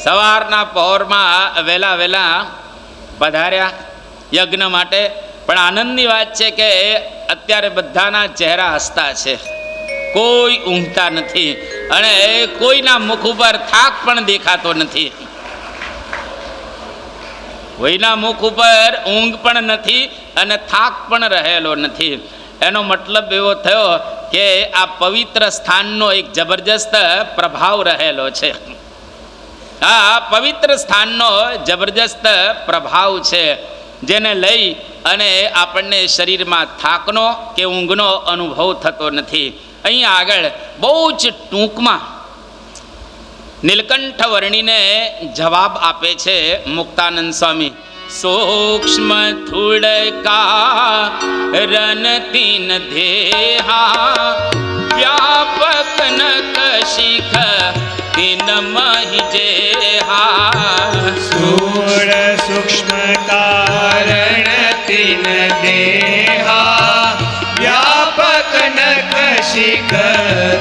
સવારના પહોરમાં વહેલા પધાર્યા યજ્ઞ માટે. પણ આનંદની વાત છે કે અત્યારે બધાના ચહેરા હસતા છે, કોઈ ઊંઘતા નથી અને કોઈના મુખ ઉપર થાક પણ દેખાતો નથી. કોઈના મુખ ઉપર ઊંઘ પણ નથી અને થાક પણ રહેલો નથી. એનો મતલબ એવો થયો કે આ પવિત્ર સ્થાનનો એક જબરજસ્ત પ્રભાવ રહેલો છે. આ પવિત્ર સ્થાનનો જબરજસ્ત પ્રભાવ છે, જેને લઈ અને આપણને શરીરમાં થાકનો કે ઊંઘનો અનુભવ થતો નથી. અહીંયા આગળ બહુ જ ટૂંકમાં નીલકંઠ વર્ણીને જવાબ આપે છે મુક્તાનંદ સ્વામી. સૂક્ષ્મ થુડકા રન તીન દેહા, વ્યાપક ન કશિખ તીન મહી જેહા. સ્થૂળ સૂક્ષ્મ કારણ તીન દેહા, વ્યાપક નખ શિખ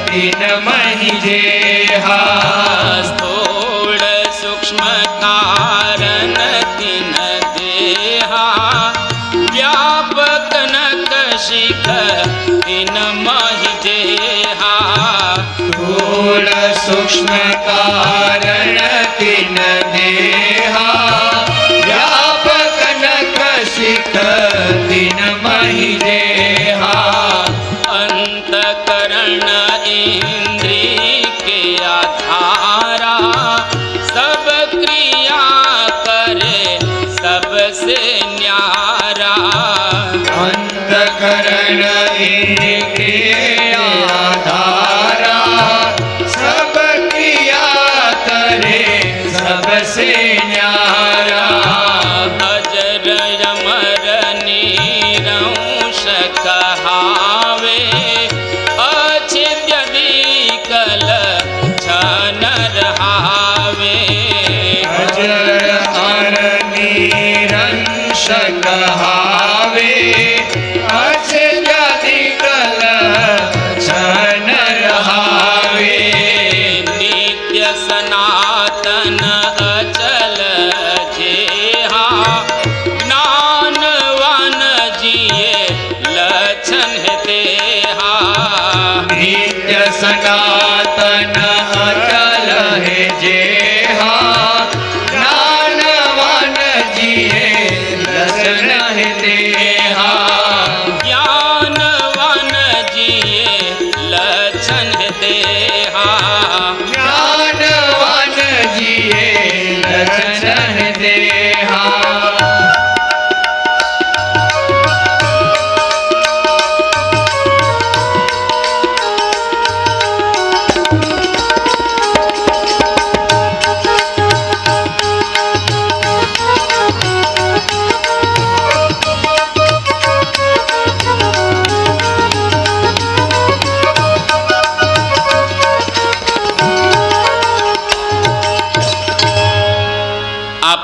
તીન મહી જેહા. સ્થૂળ સૂક્ષ્મ કારણ તીન દેહા, વ્યાપક ન કશિખ તીન મહી જેહા. સ્થૂળ સૂક્ષ્મ કારણ તીન દેહા, વ્યાપક નખ શિખ તીન મહી જેહા. अंतकरण इंद्री के आधारा, सब क्रिया करे सबसे न्यारा. अंतकरण इनके आधारा, सब क्रिया करे सबसे न्यारा. अजर अमर निरंश कहावे, अछेद्य विकल छन रहावे. अजर अमर निरंश कहावे, अछेद्य विकल छन रहावे. नित्य सनातन अचल जेहा, ज्ञानवान जिये लक्षण है तेहा. नित्य सनातन अचल है जेहा, ज्ञानवान जिये लक्षण है तेहा. ज्ञानवान जिये लक्षण है तेहा. ज्ञानवान जिये लक्षण है तेहा.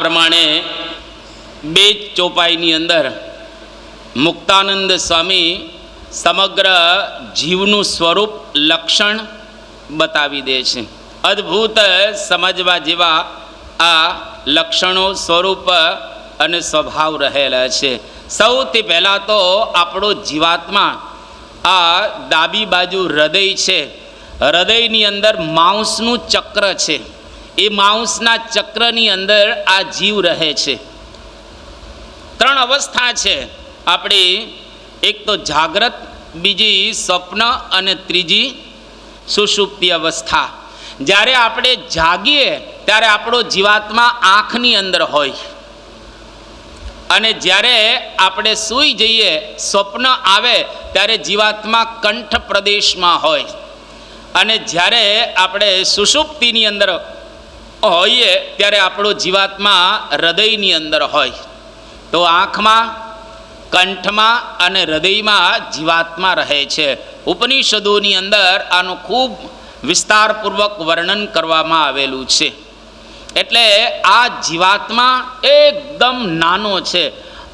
પ્રમાણે બે જ ચોપાઈની અંદર મુક્તાનંદ સ્વામી સમગ્ર જીવનું સ્વરૂપ લક્ષણ બતાવી દે છે. અદ્ભુત સમજવા જેવા આ લક્ષણો, સ્વરૂપ અને સ્વભાવ રહેલા છે. સૌથી પહેલાં તો આપણો જીવાત્મા આ ડાબી બાજુ હૃદય છે. હૃદયની અંદર માંસનું ચક્ર છે. એ માંસના ચક્રની અંદર આ જીવ રહે છે. ત્રણ અવસ્થા છે આપણી, એક તો જાગ્રત, બીજી સ્વપ્ન અને ત્રીજી સુષુપ્તિ અવસ્થા. જ્યારે આપણે જાગીએ ત્યારે આપણો જીવાત્મા આંખની અંદર હોય, અને જ્યારે આપણે સૂઈ જઈએ, સ્વપ્ન આવે ત્યારે જીવાત્મા કંઠ પ્રદેશમાં હોય, અને જ્યારે આપણે સુષુપ્તિની અંદર હોઈએ ત્યારે આપણો જીવાત્મા હૃદયની અંદર હોય. તો આંખમાં, કંઠમાં અને હૃદયમાં જીવાત્મા રહે છે. ઉપનિષદોની અંદર આનું ખૂબ વિસ્તારપૂર્વક વર્ણન કરવામાં આવેલું છે. એટલે આ જીવાત્મા એકદમ નાનો છે.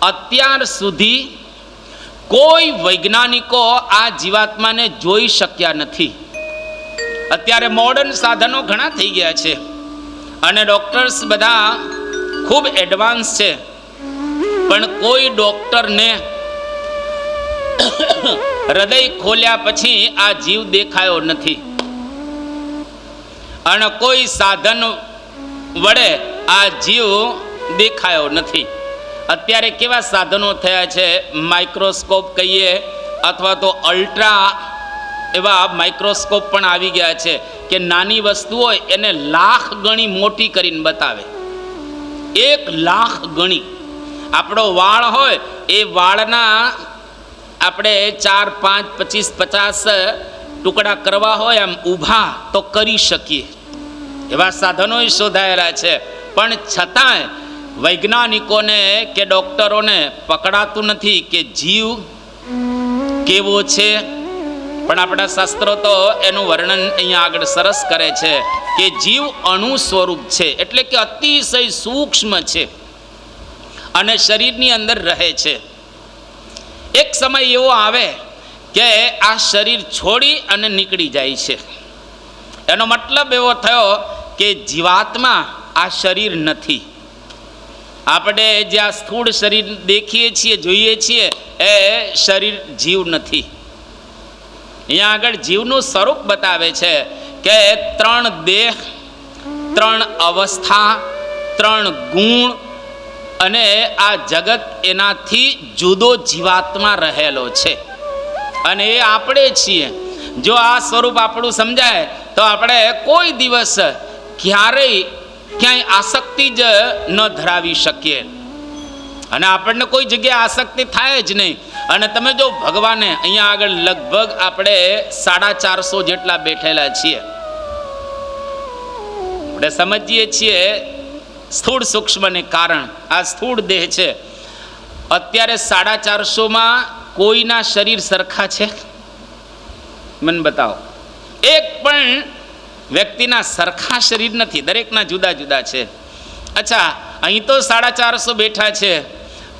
અત્યાર સુધી કોઈ વૈજ્ઞાનિકો આ જીવાત્માને જોઈ શક્યા નથી. અત્યારે મોડર્ન સાધનો ઘણા થઈ ગયા છે અને ડૉક્ટર્સ બધા ખૂબ એડવાન્સ છે, પણ કોઈ ડૉક્ટરને હૃદય ખોલ્યા પછી આ જીવ દેખાયો નથી, અને કોઈ સાધન વડે આ જીવ દેખાયો નથી. અત્યારે કેવા સાધનો થયા છે, માઇક્રોસ્કોપ કહીએ અથવા તો અલ્ટ્રા એવા માઇક્રોસ્કોપ પણ આવી ગયા છે કે નાની વસ્તુ હોય એને લાખ ગણી મોટી કરીને બતાવે. 1,00,000 ગણી. આપણો વાળ હોય એ વાળના આપણે 4, 5, 25, 50 ટુકડા કરવા હોય આમ ઊભા તો કરી શકીએ. એવા સાધનો શોધાયેલા છે, પણ છતાંય વૈજ્ઞાનિકોને કે ડૉક્ટરોને પકડાતું નથી કે જીવ કેવો છે. પણ આપણા શાસ્ત્રો તો એનું વર્ણન અહીંયા આગળ સરસ કરે છે કે જીવ અણુ સ્વરૂપ છે, એટલે કે અતિશય સૂક્ષ્મ છે અને શરીરની અંદર રહે છે. એક સમય એવો આવે કે આ શરીર છોડી અને નીકળી જાય છે. એનો મતલબ એવો થયો કે જીવાત્મા આ શરીર નથી. આપણે જે આ સ્થૂળ શરીર દેખીએ છીએ, જોઈએ છીએ, એ શરીર જીવ નથી. અહીંયા આગળ જીવનું સ્વરૂપ બતાવે છે કે 3 દેહ, 3 અવસ્થા, 3 ગુણ અને આ જગત એનાથી જુદો જીવાત્મા રહેલો છે, અને એ આપણે છીએ. જો આ સ્વરૂપ આપણું સમજાય તો આપણે કોઈ દિવસ ક્યાંય આસક્તિ જ ન ધરાવી શકીએ, અને આપણને કોઈ જગ્યાએ આસક્તિ થાય જ નહીં. અને તમે જો ભગવાને અહીંયા આગળ લગભગ આપણે 450 જેટલા બેઠેલા છીએ. આપણે સમજીએ છીએ સ્થૂળ સૂક્ષ્મને કારણ આ સ્થૂળ દેહ છે. અત્યારે 450માં કોઈના શરીર સરખા છે? મને બતાવો. એક પણ વ્યક્તિના સરખા શરીર નથી, દરેકના જુદા જુદા છે. અચ્છા, અહીં તો 450 બેઠા છે,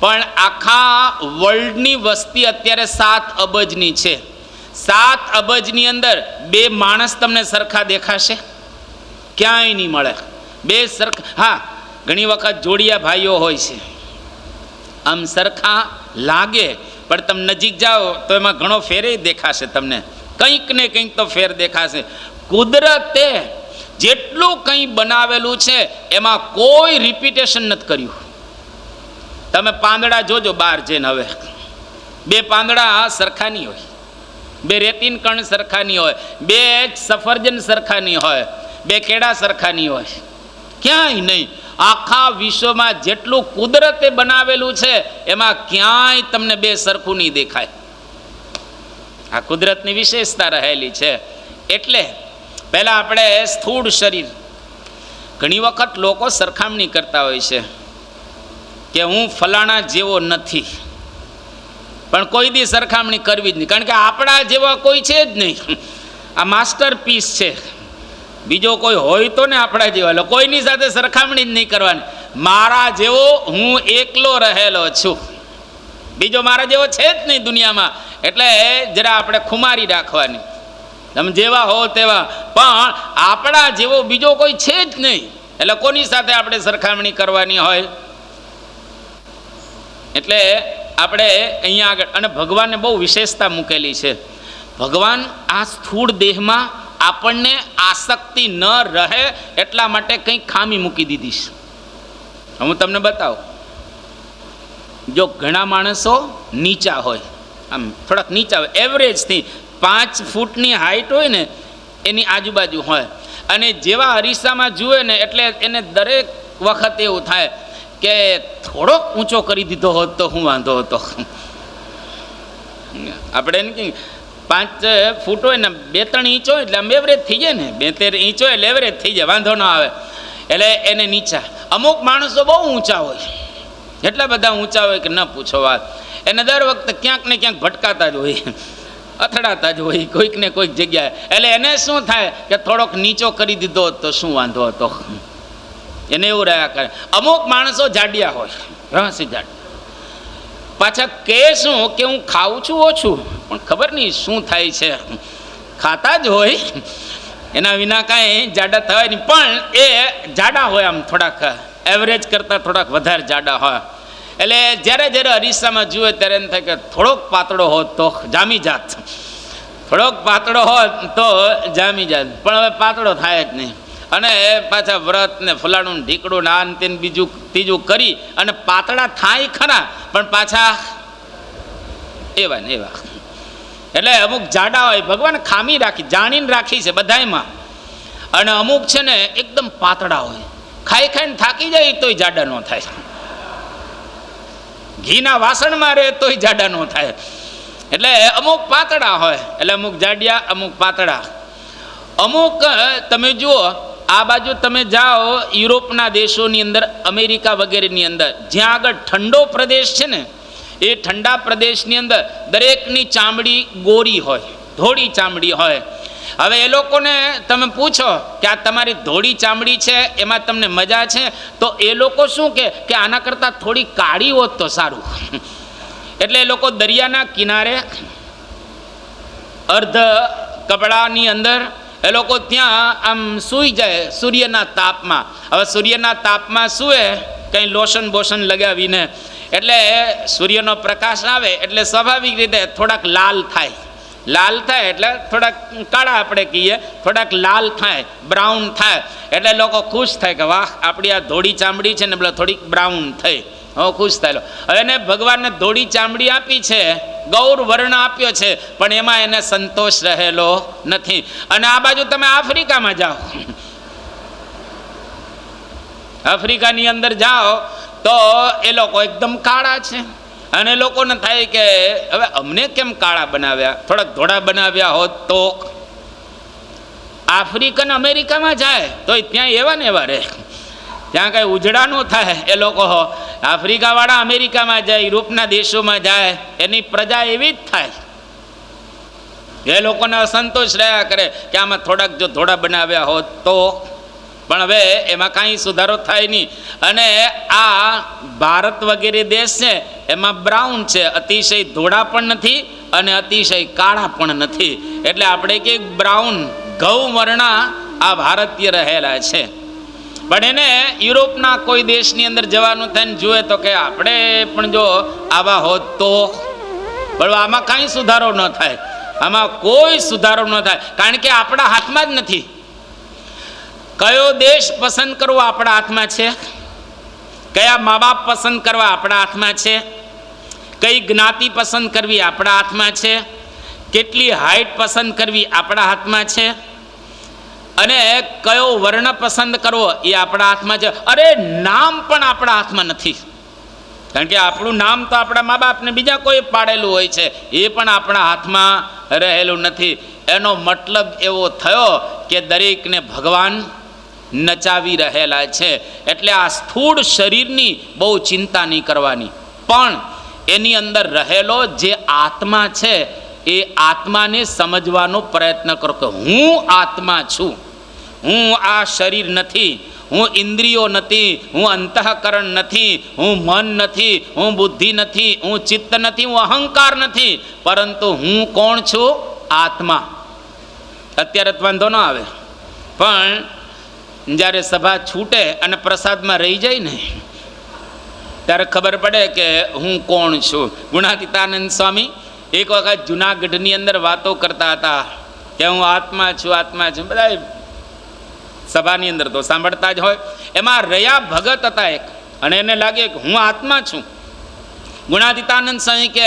પણ આખા વર્લ્ડની વસ્તી અત્યારે 7 અબજની છે. 7 અબજની અંદર 2 માણસ તમને સરખા દેખાશે? ક્યાંય નહીં મળે. 2 સરખા, હા ઘણી વખત જોડિયા ભાઈઓ હોય છે, આમ સરખા લાગે, પણ તમે નજીક જાઓ તો એમાં ઘણો ફેરે દેખાશે. તમને કંઈક ને કંઈક તો ફેર દેખાશે. કુદરતે જેટલું કંઈ બનાવેલું છે એમાં કોઈ રિપીટેશન નથી કર્યું. તમે પાંદડા જોજો બહાર જઈને, હવે 2 પાંદડા સરખા નહીં હોય, 2 રેતીન કણ સરખા નહીં હોય, 2 સફરજન સરખા નહીં હોય, 2 કેળા સરખા નહીં હોય, ક્યાંય નહીં. આખા વિશ્વમાં જેટલું કુદરતે બનાવેલું છે એમાં ક્યાંય તમને 2 સરખું નહીં દેખાય. આ કુદરતની વિશેષતા રહેલી છે. એટલે પહેલાં આપણે સ્થૂળ શરીર, ઘણી વખત લોકો સરખામણી કરતા હોય છે કે હું ફલાણા જેવો નથી, પણ કોઈ દી સરખામણી કરવી જ નહીં, કારણ કે આપણા જેવા કોઈ છે જ નહીં. આ માસ્ટરપીસ છે, બીજો કોઈ હોય તો ને આપણા જેવા. કોઈની સાથે સરખામણી જ નહીં કરવાની. મારા જેવો હું એકલો રહેલો છું, બીજો મારા જેવો છે જ નહીં દુનિયામાં. એટલે જરા આપણે ખુમારી રાખવાની, તમે જેવા હો તેવા, પણ આપણા જેવો બીજો કોઈ છે જ નહીં. એટલે કોની સાથે આપણે સરખામણી કરવાની હોય? એટલે આપણે અહીંયા આગળ, અને ભગવાને બહુ વિશેષતા મૂકેલી છે. ભગવાન આ સ્થૂળ દેહમાં આપણને આસક્તિ ન રહે એટલા માટે કંઈક ખામી મૂકી દીધી છે. હું તમને બતાવું. જો ઘણા માણસો નીચા હોય, આમ થોડાક નીચા હોય, એવરેજથી 5 ફૂટની હાઈટ હોય ને એની આજુબાજુ હોય, અને જેવા અરીસામાં જુએ ને એટલે એને દરેક વખત એવું થાય કે થોડોક ઊંચો કરી દીધો હોત તો શું વાંધો હતો. આપણે એને કંઈ 5 ફૂટ હોય ને 2-3 ઇંચ હોય એટલે આમ એવરેજ થઈ જાય ને, 2-13 ઇંચ હોય એટલે એવરેજ થઈ જાય, વાંધો ન આવે. એટલે એને નીચા. અમુક માણસો બહુ ઊંચા હોય, એટલા બધા ઊંચા હોય કે ન પૂછો વાત. એને દર વખતે ક્યાંક ને ક્યાંક ભટકાતા જ હોય, અથડાતા જ હોય કોઈક ને કોઈક જગ્યાએ. એટલે એને શું થાય કે થોડોક નીચો કરી દીધો તો શું વાંધો હતો, એને એવું રહ્યા કરે. અમુક માણસો જાડિયા હોય, રહસી જાડિયા. પાછા કે શું કે હું ખાઉં છું ઓછું, પણ ખબર નહીં શું થાય છે, ખાતા જ હોય, એના વિના કાંઈ જાડા થવાય નહીં. પણ એ જાડા હોય, આમ થોડાક એવરેજ કરતાં થોડાક વધારે જાડા હોય. એટલે જ્યારે જ્યારે અરીસામાં જુએ ત્યારે એમ થાય કે થોડોક પાતળો હોત તો જામી જાત, થોડોક પાતળો હોત તો જામી જાત, પણ હવે પાતળો થાય જ નહીં. અને પાછા વ્રત ને ફલાણું ઢીકડું ને આન તેન બીજું ત્રીજું કરી અને પાતળા થાય ખરા, પણ પાછા એવા ને એવા. એટલે અમુક જાડા હોય, ભગવાન ખામી રાખી, જાણીને રાખી છે બધાયમાં. અને અમુક છે ને એકદમ પાતળા હોય, ખાઈ ખાઈને થાકી જાય તોય જાડા ન થાય, ઘીના વાસણમાં રહે તોય જાડા ન થાય. એટલે અમુક પાતળા હોય, એટલે અમુક જાડિયા, અમુક પાતળા. અમુક તમે જુઓ આ બાજુ તમે જાઓ યુરોપના દેશોની અંદર, અમેરિકા વગેરેની અંદર, જ્યાં આગળ ઠંડો પ્રદેશ છે ને, એ ઠંડા પ્રદેશની અંદર દરેકની ચામડી ગોરી હોય, ધોળી ચામડી હોય. હવે એ લોકોને તમે પૂછો કે આ તમારી ધોળી ચામડી છે એમાં તમને મજા છે, તો એ લોકો શું કે આના કરતાં થોડી કાળી હોત તો સારું. એટલે એ લોકો દરિયાના કિનારે અર્ધ કપડાની અંદર એ લોકો ત્યાં આમ સૂઈ જાય સૂર્યના તાપમાં. હવે સૂર્યના તાપમાં સૂએ કંઈ લોશન બોશન લગાવીને, એટલે સૂર્યનો પ્રકાશ આવે એટલે સ્વાભાવિક રીતે થોડાક લાલ થાય. લાલ થાય એટલે થોડાક કાળા આપણે કહીએ, થોડાક લાલ થાય, બ્રાઉન થાય. એટલે લોકો ખુશ થાય કે વાહ, આપણી આ ધોળી ચામડી છે ને થોડીક બ્રાઉન થઈ, હવે ખુશ થાય. હવે એને ભગવાનને ધોળી ચામડી આપી છે, ગૌર વર્ણ આપ્યો છે, પણ એમાં એને સંતોષ રહેલો નથી. અને આ બાજુ તમે આફ્રિકામાં જાઓ, આફ્રિકાની અંદર જાઓ તો એ લોકો એકદમ કાળા છે. અને લોકોને થાય કે હવે અમને કેમ કાળા બનાવ્યા, થોડાક ધોળા બનાવ્યા હોત તો. આફ્રિકન અમેરિકામાં જાય તો ત્યાં એવા ને એવા રહે, ત્યાં કાંઈ ઉજળા ન થાય. એ લોકો આફ્રિકાવાળા અમેરિકામાં જાય, યુરોપના દેશોમાં જાય, એની પ્રજા એવી જ થાય. એ લોકોને અસંતોષ રહ્યા કરે કે આમાં થોડાક જો ધોળા બનાવ્યા હોત તો. પણ હવે એમાં કાંઈ સુધારો થાય નહીં. અને આ ભારત વગેરે દેશ છે એમાં બ્રાઉન છે, અતિશય ધોળા પણ નથી અને અતિશય કાળા પણ નથી. એટલે આપણે કે બ્રાઉન ગૌવર્ણા આ ભારતીય રહેલા છે. પણ એને યુરોપના કોઈ દેશની અંદર જવાનું થઈને જુએ તો કે આપણે પણ જો આવા હોત તો. પણ આમાં કાંઈ સુધારો ન થાય, આમાં કોઈ સુધારો ન થાય, કારણ કે આપણા હાથમાં જ નથી. કયો દેશ પસંદ કરવો આપણા હાથમાં છે, કયા મા બાપ પસંદ કરવા આપણા હાથમાં છે, કઈ જ્ઞાતિ પસંદ કરવી આપણા હાથમાં છે, કેટલી હાઈટ પસંદ કરવી આપણા હાથમાં છે, અને કયો વર્ણ પસંદ કરવો એ આપણા હાથમાં છે. અરે નામ પણ આપણા હાથમાં નથી, કારણ કે આપણું નામ તો આપણા મા બાપને બીજા કોઈ પાડેલું હોય છે, એ પણ આપણા હાથમાં રહેલું નથી. એનો મતલબ એવો થયો કે દરેકને ભગવાન નચાવી રહેલા છે. એટલે આ સ્થૂળ શરીરની બહુ ચિંતા નહીં કરવાની, પણ એની અંદર રહેલો જે આત્મા છે એ આત્માને સમજવાનો પ્રયત્ન કરો કે હું આત્મા છું, હું આ શરીર નથી, હું ઇન્દ્રિયો નથી, હું અંતઃકરણ નથી, હું મન નથી, હું બુદ્ધિ નથી, હું ચિત્ત નથી, હું અહંકાર નથી, પરંતુ હું કોણ છું? આત્મા. અત્યારે તો વાંધો ન આવે, પણ જ્યારે સભા છૂટે અને પ્રસાદમાં રહી જાય ને ત્યારે ખબર પડે કે હું કોણ છું. ગુણાતીતાનંદ સ્વામી એક વખત જુનાગઢની અંદર વાતો કરતા હતા કે હું આત્મા છું, આત્મા છું. બધા સભાની અંદર તો સાંભળતા જ હોય. એમાં રહ્યા ભગત હતા એક, અને એને લાગે કે હું આત્મા છું. ગુણાતીતાનંદ સ્વામી કે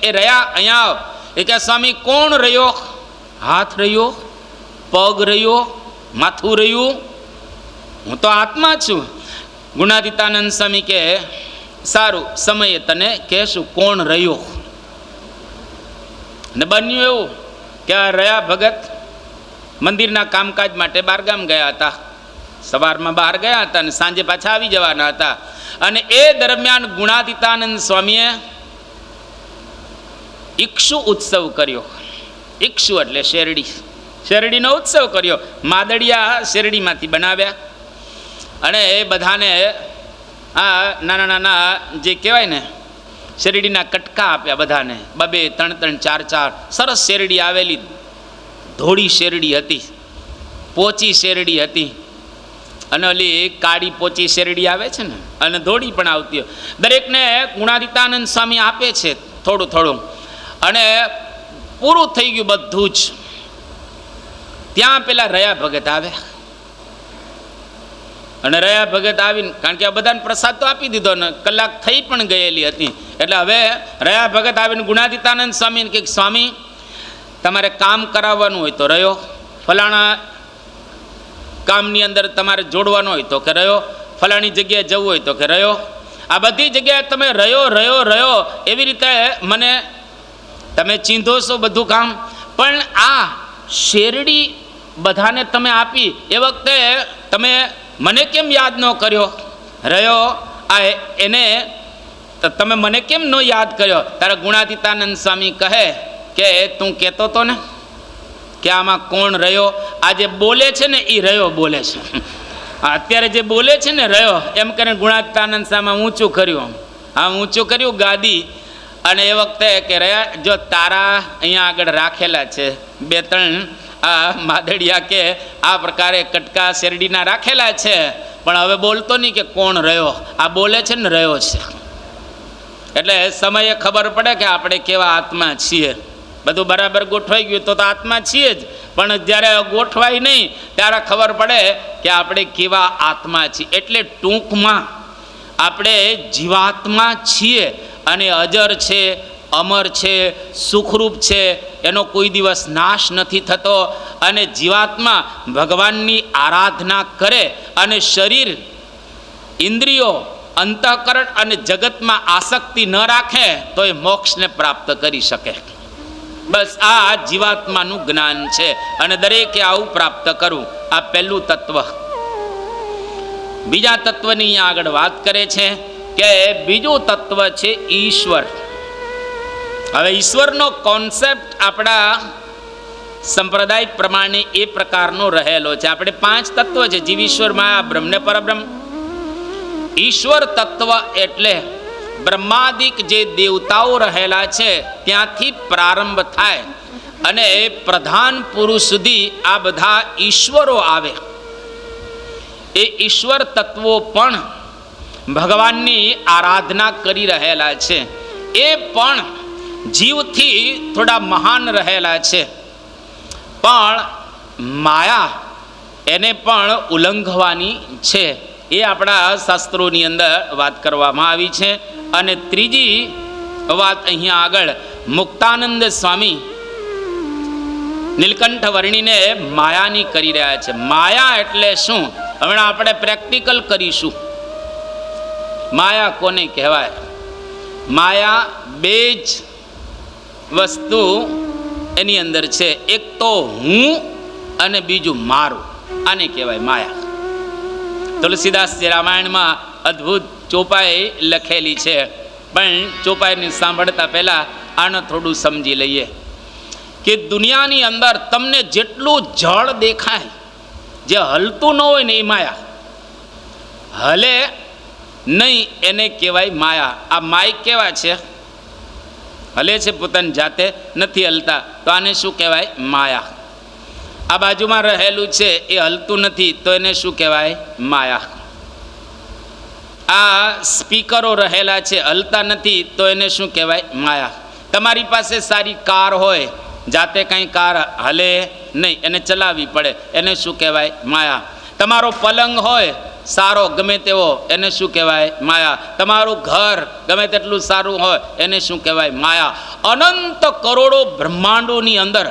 એ રહ્યા અહીંયા આવ. એ કે સ્વામી કોણ રહ્યો? હાથ રહ્યો, પગ રહ્યો, માથું રહ્યું? હું તો આત્મા છું. ગુણાતીતાનંદ સ્વામી કે સારું, સમયે તને કહેશું કોણ રહ્યો. ને બન્યું એવું કે આ રહ્યા ભગત મંદિરના કામકાજ માટે બહારગામ ગયા હતા. સવારમાં બહાર ગયા હતા અને સાંજે પાછા આવી જવાના હતા. અને એ દરમિયાન ગુણાતીતાનંદ સ્વામીએ ઇક્ષુ ઉત્સવ કર્યો. ઇક્ષુ એટલે શેરડી, શેરડીનો ઉત્સવ કર્યો. માદડિયા શેરડીમાંથી બનાવ્યા અને એ બધાને આ નાના નાના જે કહેવાય ને શેરડીના કટકા આપ્યા બધાને. 2, 3, 4 સરસ શેરડી આવેલી. ધોળી શેરડી હતી, પોચી શેરડી હતી, અને ઓલી કાળી પોચી શેરડી આવે છે ને, અને ધોળી પણ આવતી હોય. દરેકને ગુણાતીતાનંદ સ્વામી આપે છે થોડું થોડું. અને પૂરું થઈ ગયું બધું જ. ત્યાં પેલા રહ્યા ભગત આવ્યા. અને રહ્યા ભગત આવીને, કારણ કે આ બધાને પ્રસાદ તો આપી દીધો ને કલાક થઈ પણ ગયેલી હતી, એટલે હવે રહ્યા ભગત આવીને ગુણાતીતાનંદ સ્વામીને કે સ્વામી તમારે કામ કરાવવાનું હોય તો રહ્યો, ફલાણા કામની અંદર તમારે જોડવાનું હોય તો કે રહ્યો, ફલાણી જગ્યાએ જવું હોય તો કે રહ્યો. આ બધી જગ્યાએ તમે રહ્યો રહ્યો રહ્યો એવી રીતે મને તમે ચીંધો છો બધું કામ. પણ આ શેરડી બધાને તમે આપી એ વખતે તમે મને કેમ યાદ ન કર્યો? રહ્યો આ એને તમે મને કેમ ન યાદ કર્યો? તારા ગુણાતીતાનંદ સ્વામી કહે કે તું કહેતો તો ને કે આમાં કોણ રહ્યો? આ જે બોલે છે ને એ રહ્યો બોલે છે. અત્યારે જે બોલે છે ને રહ્યો એમ કરીને ગુણાતીતાનંદ સ્વામી ઊંચું કર્યું. હા, ઊંચું કર્યું ગાદી. અને એ વખતે કે રહ્યા જો તારા અહીંયા આગળ રાખેલા છે 2-3 આ માદડિયા કે આ પ્રકારે કટકા શેરડીના રાખેલા છે, પણ હવે બોલતો નહીં કે કોણ રહ્યો. આ બોલે છે ને રહ્યો છે. એટલે સમયે ખબર પડે કે આપણે કેવા આત્મા છીએ. બધું બરાબર ગોઠવાઈ ગયું તો આત્મા છીએ જ, પણ જ્યારે ગોઠવાય નહીં ત્યારે ખબર પડે કે આપણે કેવા આત્મા છીએ. એટલે ટૂંકમાં આપણે જીવાત્મા છીએ અને અજર છે, અમર છે, સુખરૂપ છે, એનો કોઈ દિવસ નાશ નથી થતો. અને જીવાત્મા ભગવાનની આરાધના કરે અને શરીર, ઇન્દ્રિયો, અંતઃકરણ અને જગતમાં આસક્તિ ન રાખે તો એ મોક્ષને પ્રાપ્ત કરી શકે. બસ આ જીવાત્માનું જ્ઞાન છે અને દરેકે આવું પ્રાપ્ત કરવું. આ પહેલું તત્વ. બીજા તત્વની અહીંયા આગળ વાત કરે છે કે બીજું તત્વ છે ઈશ્વર. હવે ઈશ્વરનો કોન્સેપ્ટ આપણા સંપ્રદાય પ્રમાણે એ પ્રકારનો રહેલો છે. આપણે 5 તત્વ છે: જીવ, ઈશ્વર, માયા, બ્રહ્મ ને પરબ્રહ્મ. ઈશ્વર તત્વ એટલે બ્રહ્માદિક જે દેવતાઓ રહેલા છે ત્યાંથી પ્રારંભ થાય અને પ્રધાન પુરુષ સુધી આ બધા ઈશ્વરો આવે. એ ઈશ્વર તત્વો પણ ભગવાનની આરાધના કરી રહેલા છે. એ પણ જીવથી થોડા મહાન રહેલા છે, પણ માયા એને પણ ઉલ્લંઘવાની છે. એ આપણા શાસ્ત્રોની અંદર વાત કરવામાં આવી છે. અને ત્રીજી વાત અહીંયા આગળ મુક્તાનંદ સ્વામી નીલકંઠ વર્ણીને માયાની કરી રહ્યા છે. માયા એટલે શું? હમણાં આપણે પ્રેક્ટિકલ કરીશું. માયા કોને કહેવાય? માયા 2 જ વસ્તુ એની અંદર છે. એક તો હું અને બીજું મારું. આને કહેવાય માયા. તુલસીદાસજી રામાયણમાં અદ્ભુત ચોપાઈ લખેલી છે, પણ ચોપાઈને સાંભળતા પહેલા આને થોડું સમજી લઈએ કે દુનિયાની અંદર તમને જેટલું જળ દેખાય, જે હલતું ન હોય ને એ માયા. હલે નહીં એને કહેવાય માયા. આ માય કેવા છે? હલે છે પોતાની જાતે, નથી હલતા, તો આને શું કહેવાય? માયા. આ બાજુમાં રહેલું છે એ હલતું નથી, તો એને શું કહેવાય? માયા. આ સ્પીકરો રહેલા છે હલતા નથી, તો એને શું કહેવાય? માયા. તમારી પાસે સારી કાર હોય, જાતે કંઈ કાર હલે નહીં, એને ચલાવવી પડે, એને શું કહેવાય? માયા. તમારો પલંગ હોય સારો ગમે તેવો, એને શું કહેવાય? માયા. તમારું ઘર ગમે તેટલું સારું હોય, એને શું કહેવાય? માયા. અનંત કરોડો બ્રહ્માંડોની અંદર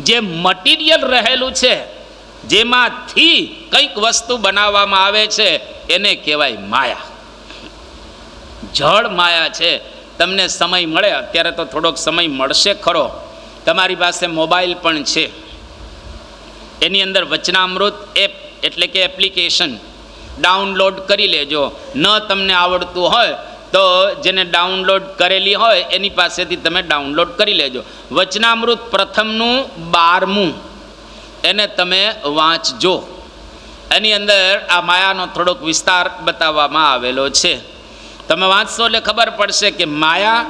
જે મટીરિયલ રહેલું છે, જેમાંથી કંઈક વસ્તુ બનાવવામાં આવે છે, એને કહેવાય માયા. જળ માયા છે. તમને સમય મળે, અત્યારે તો થોડોક સમય મળશે ખરો, તમારી પાસે મોબાઈલ પણ છે, એની અંદર વચનામૃત એપ એટલે કે એપ્લિકેશન ડાઉનલોડ કરી લેજો. ન તમને આવડતું હોય તો જેને ડાઉનલોડ કરેલી હોય એની પાસેથી તમે ડાઉનલોડ કરી લેજો. વચનામૃત પ્રથમનું 12મું એને તમે વાંચજો. એની અંદર આ માયાનો થોડોક વિસ્તાર બતાવવામાં આવેલો છે. તમે વાંચશો એટલે ખબર પડશે કે માયા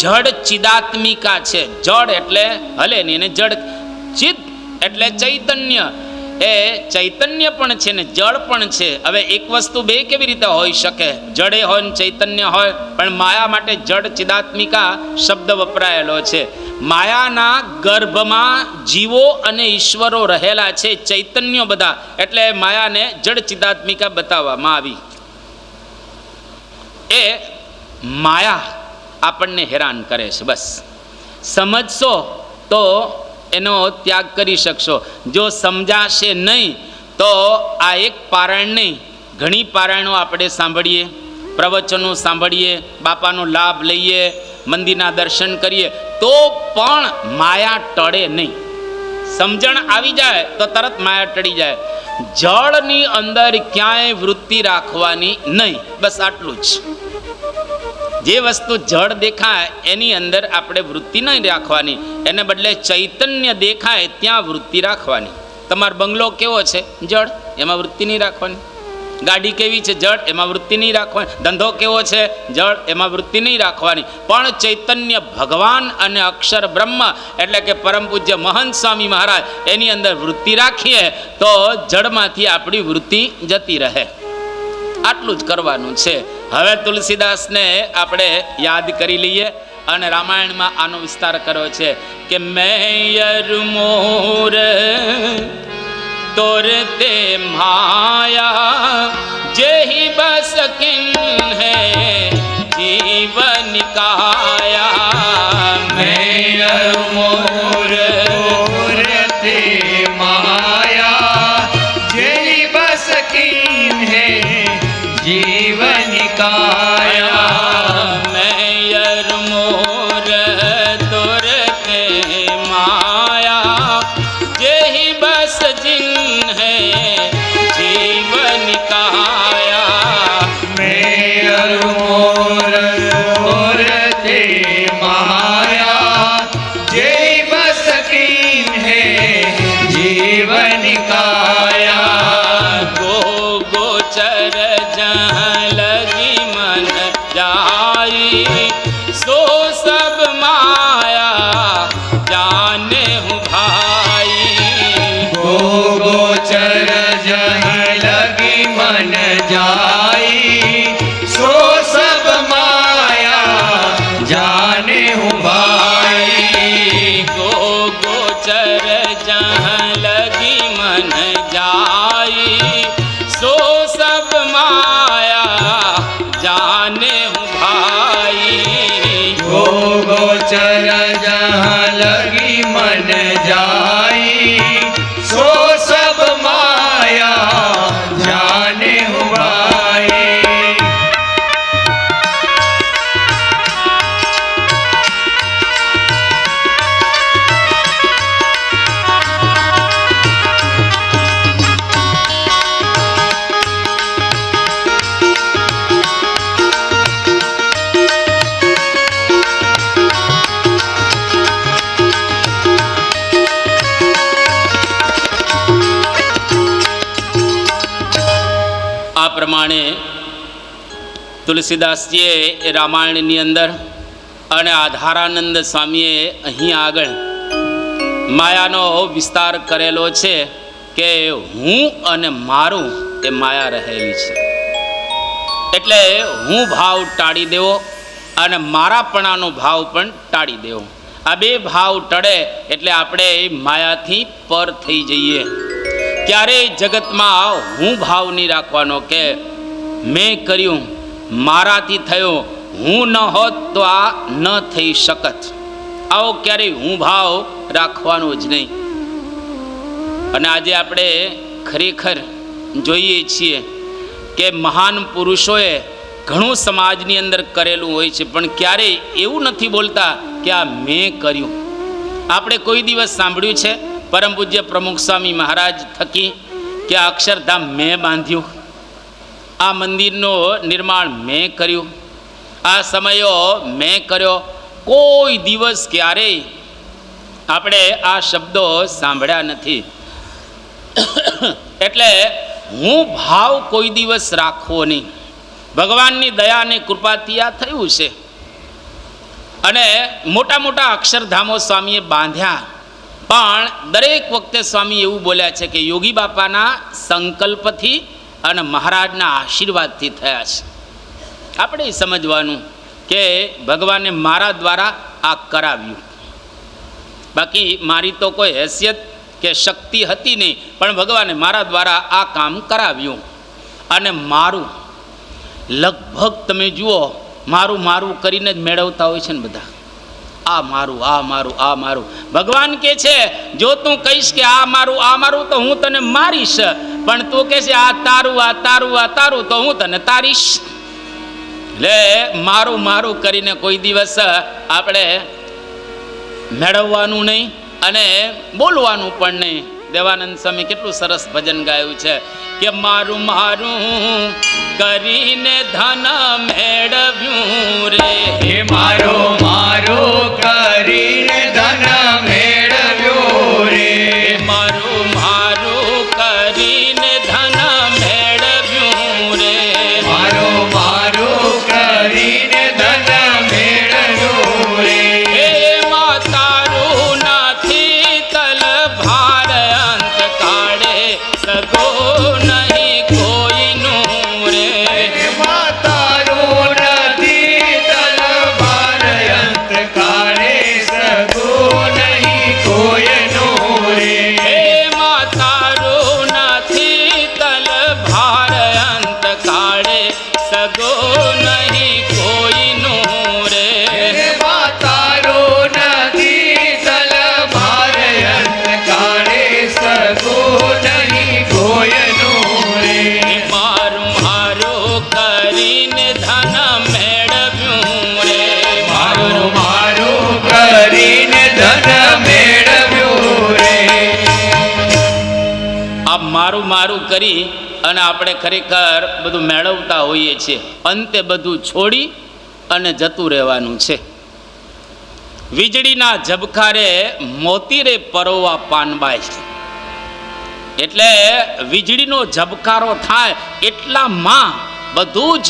જડ ચિદાત્મિકા છે. જડ એટલે હલે નહીં, અને જડ ચિદ એટલે ચૈતન્ય. એ ચૈતન્ય પણ છે ને જળ પણ છે. હવે એક વસ્તુ બે કેવી રીતે હોઈ શકે? જડે હોય ને ચૈતન્ય હોય. પણ માયા માટે જડ ચિદાત્મિકા શબ્દ વપરાયેલો છે. માયાના ગર્ભમાં જીવો અને ઈશ્વરો રહેલા છે, ચૈતન્યો બધા, એટલે માયાને જડ ચિદાત્મિકા બતાવવામાં આવી. એ માયા આપણને હેરાન કરે છે. બસ સમજશો તો એનો ત્યાગ કરી શકશો. જો સમજાશે નહીં તો આ એક પારાયણ નહીં, ઘણી પારાયણો આપણે સાંભળીએ, પ્રવચનો સાંભળીએ, બાપાનો લાભ લઈએ, મંદિરના દર્શન કરીએ, તો પણ માયા ટળે નહીં. સમજણ આવી જાય તો તરત માયા ટળી જાય. જળની અંદર ક્યાંય વૃત્તિ રાખવાની નહીં. બસ આટલું જ. જે વસ્તુ જળ દેખાય એની અંદર આપણે વૃત્તિ નહીં રાખવાની, એને બદલે ચૈતન્ય દેખાય ત્યાં વૃત્તિ રાખવાની. તમારો બંગલો કેવો છે? જળ, એમાં વૃત્તિ નહીં રાખવાની. ગાડી કેવી છે? જળ, એમાં વૃત્તિ નહીં રાખવાની. ધંધો કેવો છે? જળ, એમાં વૃત્તિ નહીં રાખવાની. પણ ચૈતન્ય ભગવાન અને અક્ષર બ્રહ્મ એટલે કે પરમ પૂજ્ય મહંત સ્વામી મહારાજ, એની અંદર વૃત્તિ રાખીએ તો જળમાંથી આપણી વૃત્તિ જતી રહે. આટલું જ કરવાનું છે. હવે તુલસીદાસને આપણે યાદ કરી લઈએ અને રામાયણમાં આનો વિસ્તાર કર્યો છે કે મેયર મોર તોરતે માયા જેહી બસ કિન હે જીવન કાયા. મેયર મોર તોરતે માયા જેહી બસ કિન હે जीवन काया. मैयर मोर तोरते माया जेहि बस जिन है जीवन काया. मैयर मोर तोरते माया जेहि बस किन है जीवन काया. गो गोचर जहाँ लगी मन जाई सो सब माया जाने हूँ भाई. गो गोचर जहाँ लगी मन जाई सो सब माया जाने हूँ भाई. गो गोचर जहाँ लगी मन जाई सो सब माया जाने हूँ भाई. गो गोचर जहाँ लगी मन जाई सो सब माया जाने हूँ भाई. તુલસીદાસજીએ એ રામાયણની અંદર અને આધારાનંદ સ્વામીએ અહીં આગળ માયાનો વિસ્તાર કરેલો છે કે હું અને મારું એ માયા રહેલી છે. એટલે હું ભાવ ટાળી દેવો અને મારાપણાનો ભાવ પણ ટાળી દેવો. આ બે ભાવ ટળે એટલે આપણે માયાથી પર થઈ જઈએ. ક્યારેય જગતમાં હું ભાવ નહીં રાખવાનો કે મેં કર્યું, મારાથી થયો, હું ન હોત તો આ ન થઈ શકત. આવો ક્યારેય હું ભાવ રાખવાનો જ નહીં. અને આજે આપણે ખરેખર જોઈએ છીએ કે મહાન પુરુષોએ ઘણું સમાજની અંદર કરેલું હોય છે, પણ ક્યારેય એવું નથી બોલતા કે આ મેં કર્યું. આપણે કોઈ દિવસ સાંભળ્યું છે પરમ પૂજ્ય પ્રમુખ સ્વામી મહારાજ થકી કે આ અક્ષરધામ મેં બાંધ્યું, આ મંદિરનું નિર્માણ મેં કર્યું, આ સમયો મેં કર્યો? કોઈ દિવસ ક્યારેય આપણે આ શબ્દો સાંભળ્યા નથી. એટલે હું ભાવ કોઈ દિવસ રાખવો નહીં. ભગવાનની દયા અને કૃપાથી આ થયું છે. અને મોટા મોટા અક્ષરધામો સ્વામીએ બાંધ્યા, પણ દરેક વખતે સ્વામી એવું બોલ્યા છે કે યોગી બાપાના સંકલ્પથી અને મહારાજના આશીર્વાદથી થયા છે. આપણે સમજવાનું કે ભગવાને મારા દ્વારા આ કરાવ્યું. બાકી મારી તો કોઈ હેસિયત કે શક્તિ હતી નહીં, પણ ભગવાને મારા દ્વારા આ કામ કરાવ્યું. અને મારું લગભગ તમે જુઓ, મારું મારું કરીને જ મેળવતા હોય છે ને બધા. આ મારું, આ મારું, આ મારું. ભગવાન કે છે જો તું કહીશ કે આ મારું તો હું તને મારીશ, પણ તું કહે છે આ તારું, આ તારું, આ તારું, તો હું તને તારીશ. એટલે મારું મારું કરીને કોઈ દિવસ આપણે મેળવવાનું નહીં અને બોલવાનું પણ નહીં. દેવાનંદ સ્વામી કેટલું સરસ ભજન ગાયું છે કે મારું મારું કરીને ધન મેળવ્યું રે. હે મારો મારો કરીને ધન મેળવ્યો રે. મારું મારું કરીને ધન મેળવ્યું રે. મારો મારો કરીને ધન મેળવ્યો રે. એમાં તારું નથી તલ ભાર અંત કાળે સગો નહીં કોઈનું રે. એમાં તારું નથી તલવાર અંત કાળે સગો નહીં કોઈનો રે. એમાં તારું નથી તલ ભાર અંત કાળે સગો નહીં કોઈનું રે. એમાં તારું નથી તલવાર અંત કાળે સગો નહીં કોઈનો રે. મારું મારું કરીને ધન મેળવ્યું રે. મારું મારું કરીને ધન મેળવ્યું રે. આ મારું મારું કરી અને આપણે ખરેખર બધું મેળવતા હોઈએ છીએ. અંતે બધું છોડી અને જતું રહેવાનું છે. વીજળીના ઝબખારે મોતી રે પરોવા પાનબાઈ. એટલે વીજળીનો ઝબકારો થાય એટલામાં બધું જ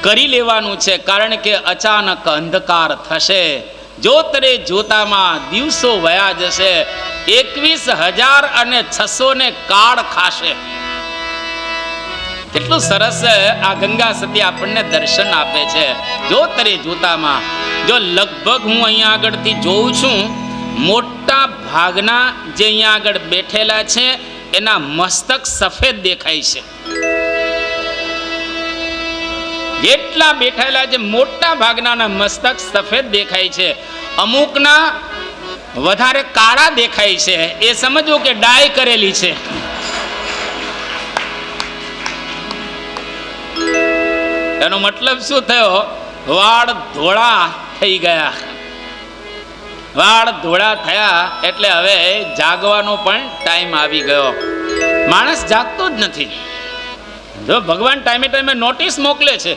કરી લેવાનું છે, કારણ કે અચાનક અંધકાર થશે. જોતરે જોતામાં દિવસો વયા જશે. 21,600 કાળ ખાશે. કેટલું સરસ આ ગંગા સતી આપણને દર્શન આપે છે. જોતરે જોતામાં જો લગભગ હું અહીંયા આગળથી જોઉં છું, મોટા ભાગના જે અહીંયા આગળ બેઠેલા છે એના મસ્તક સફેદ દેખાય છે. જેટલા બેઠેલા છે મોટા ભાગના મસ્તક સફેદ દેખાય છે. અમુકના વધારે કાળા દેખાય છે. એ સમજવું કે ડાય કરેલી છે. એનો મતલબ શું થયો? વાળ ધોળા થઈ ગયા. વાળ ધોળા થયા એટલે હવે જાગવાનો પણ ટાઈમ આવી ગયો. માણસ જાગતો જ નથી. જો ભગવાન ટાઈમે ટાઈમે નોટિસ મોકલે છે,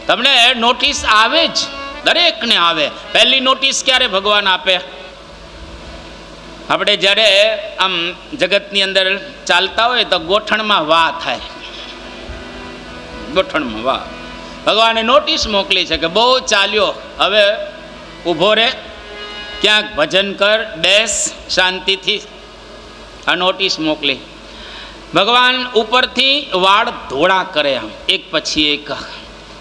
તમને નોટિસ આવે જ, દરેકને આવે. પહેલી નોટિસ ક્યારે ભગવાન આપે? આપણે જ્યારે આમ જગતની અંદર ચાલતા હોય તો ગોઠણમાં વા થાય. ગોઠણમાં. વાહ, ભગવાને નોટિસ મોકલી છે કે બહુ ચાલ્યો, હવે ઊભો રહે, ક્યાંક ભજન કર, બેસ શાંતિથી. આ નોટિસ મોકલી. ભગવાન ઉપરથી વાળ ધોળા કરે, આમ એક પછી એક.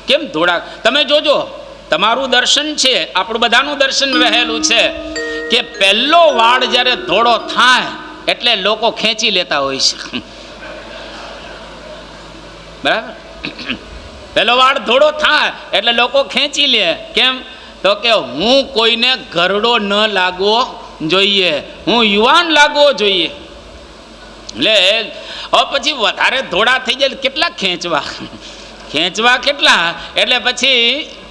કેમ ધોળા? તમે જોજો, તમારું દર્શન છે, આપણું બધાનું દર્શન રહેલું છે કે પહેલો વાળ જ્યારે ધોળો થાય એટલે લોકો ખેંચી લેતા હોય છે. બરાબર? પહેલો વાળ ધોળો થાય એટલે લોકો ખેંચી લે. કેમ? તો કે હું કોઈને ઘરડો ન લાગવો જોઈએ, હું યુવાન લાગવો જોઈએ. એટલે પછી વધારે ધોળા થઈ જાય કેટલા ખેંચવા કેટલા, એટલે પછી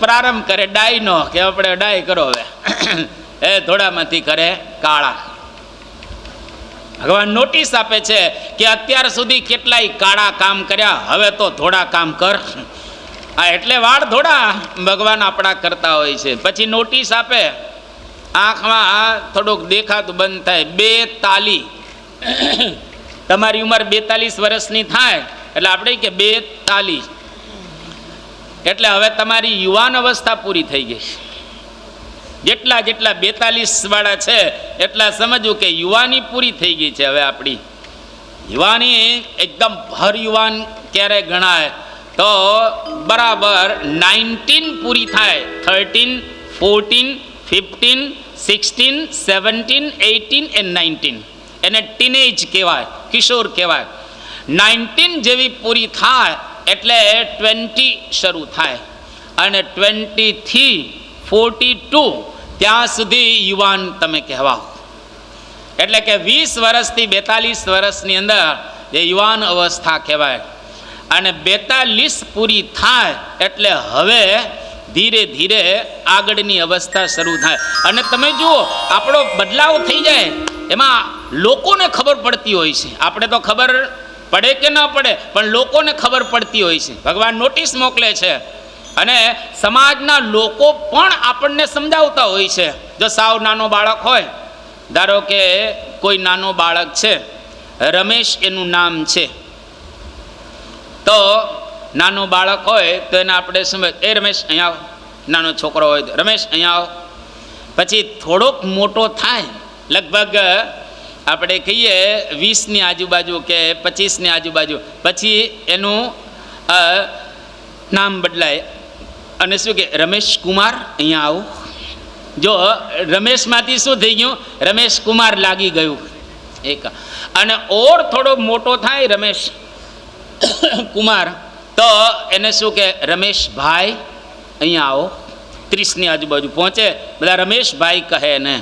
પ્રારંભ કરે ડાયનો કે આપણે ડાય કરો હવે. એ ધોળામાંથી કરે કાળા. ભગવાન નોટિસ આપે છે કે અત્યાર સુધી કેટલાય કાળા કામ કર્યા, હવે તો ધોળા કામ કર. આ એટલે વાળ ધોળા ભગવાન આપણા કરતા હોય છે. પછી નોટિસ આપે, આંખમાં થોડુંક દેખાતું બંધ થાય. 42, તમારી ઉંમર 42 વર્ષની થાય એટલે આપણે કે 42, એટલે હવે તમારી યુવાન અવસ્થા પૂરી થઈ ગઈ. જેટલા 42 વાળા છે એટલા સમજવું કે યુવાની પૂરી થઈ ગઈ છે. હવે આપણી યુવાની એકદમ ભર યુવાન ક્યારે ગણાય? તો બરાબર 19 પૂરી થાય. 13, 14, 15, 16, 17, 18 and 19, એને ટીનેજ કહેવાય, કિશોર કહેવાય. 19 જેવી પૂરી થાય એટલે 20 શરૂ થાય, અને 20 થી 42 ત્યાં સુધી યુવાન તમે કહેવાઓ. એટલે કે 20 વર્ષથી 42 વર્ષની અંદર એ યુવાન અવસ્થા કહેવાય. અને 42 પૂરી થાય એટલે હવે ધીરે ધીરે આગળની અવસ્થા શરૂ થાય. અને તમે જુઓ, આપણો બદલાવ થઈ જાય એમાં લોકોને ખબર પડતી હોય છે. આપણે તો ખબર પડે કે ન પડે, પણ લોકોને ખબર પડતી હોય છે. ભગવાન નોટિસ મોકલે છે અને સમાજના લોકો પણ આપણને સમજાવતા હોય છે. જો સાવ નાનો બાળક હોય, ધારો કે કોઈ નાનો બાળક છે, રમેશ એનું નામ છે, તો નાનો બાળક હોય તો એને આપણે સમજ, એ રમેશ અહીંયા આવો. નાનો છોકરો હોય તો રમેશ અહીંયા આવો. પછી થોડોક મોટો થાય, લગભગ આપણે કહીએ 20ની આજુબાજુ કે 25ની આજુબાજુ, પછી એનું નામ બદલાય અને શું કે રમેશ કુમાર અહીંયા આવો. જો રમેશમાંથી શું થઈ ગયું? રમેશ કુમાર લાગી ગયું એક. અને ઓર થોડો મોટો થાય રમેશ કુમાર, તો એને શું કે રમેશભાઈ અહીંયા આવો. 30ની આજુબાજુ પહોંચે, બધા રમેશભાઈ કહે ને.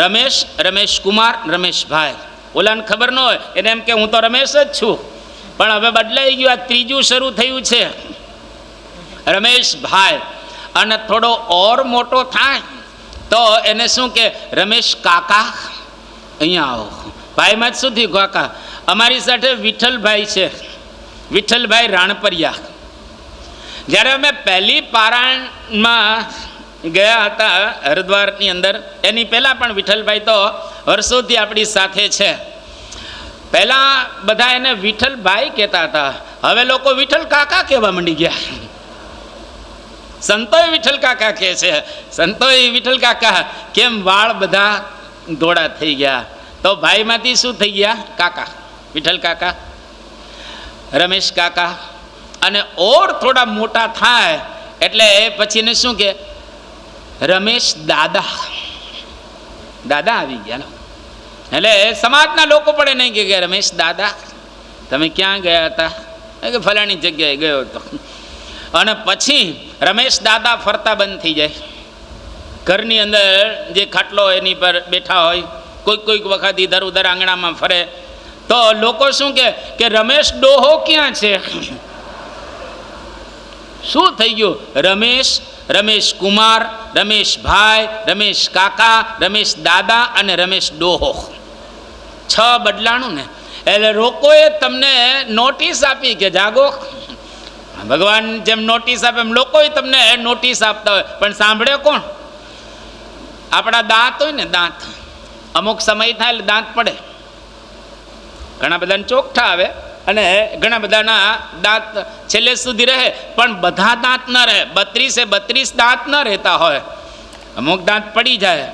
રમેશ, રમેશ કુમાર, રમેશભાઈ. ઓલાને ખબર ન હોય, એને એમ કે હું તો રમેશ જ છું, પણ હવે બદલાઈ ગયું, આ ત્રીજું શરૂ થયું છે રમેશભાઈ. અને થોડો ઓર મોટો થાય તો એને શું કે રમેશ કાકા અહીંયા આવો. ભાઈમાં જ શું થયું? કાકા. અમારી સાથે વિઠ્ઠલભાઈ છે, વિઠ્ઠલભાઈ રાણપરિયા. જ્યારે અમે પહેલી પારાયણમાં ગયા હતા હરિદ્વારની અંદર, એની પહેલાં પણ વિઠ્ઠલભાઈ તો વર્ષોથી આપણી સાથે છે. પહેલાં બધા એને વિઠ્ઠલભાઈ કહેતા હતા, હવે લોકો વિઠ્ઠલ કાકા કહેવા માંડી ગયા. સંતોએ વિઠ્ઠલ કાકા કહે છે, સંતોએ વિઠ્ઠલ કાકા. કેમ? વાળ બધા ધોળા થઈ ગયા, તો ભાઈમાંથી શું થઈ ગયા? કાકા. વિઠ્ઠલ કાકા, રમેશ કાકા. અને ઓર થોડા મોટા થાય એટલે પછી એને શું કે રમેશ દાદા. દાદા આવી ગયા. એટલે સમાજના લોકો પણ નહીં કે રમેશ દાદા તમે ક્યાં ગયા હતા? કે ફલાણી જગ્યાએ ગયો હતો. અને પછી રમેશ દાદા ફરતા બંધ થઈ જાય. ઘરની અંદર જે ખાટલો એની પર બેઠા હોય, કોઈક વખત ઇધર ઉધર આંગણામાં ફરે, તો લોકો શું કે રમેશ ડોહો ક્યાં છે? શું થઈ ગયું? રમેશ, રમેશ કુમાર, રમેશભાઈ, રમેશ કાકા, રમેશ દાદા અને રમેશ ડોહો. 6 બદલાણું ને. એટલે લોકોએ તમને નોટિસ આપી કે જાગો. ભગવાન જેમ નોટિસ આપે એમ લોકોએ તમને નોટિસ આપતા હોય, પણ સાંભળે કોણ? આપણા દાંત હોય ને, દાંત અમુક સમય થાય એટલે દાંત પડે. ઘણા બધાને ચોકઠા આવે, અને ઘણા બધાના દાંત છેલ્લે સુધી રહે, પણ બધા દાંત ન રહે. 32 દાંત ન રહેતા હોય, અમુક દાંત પડી જાય.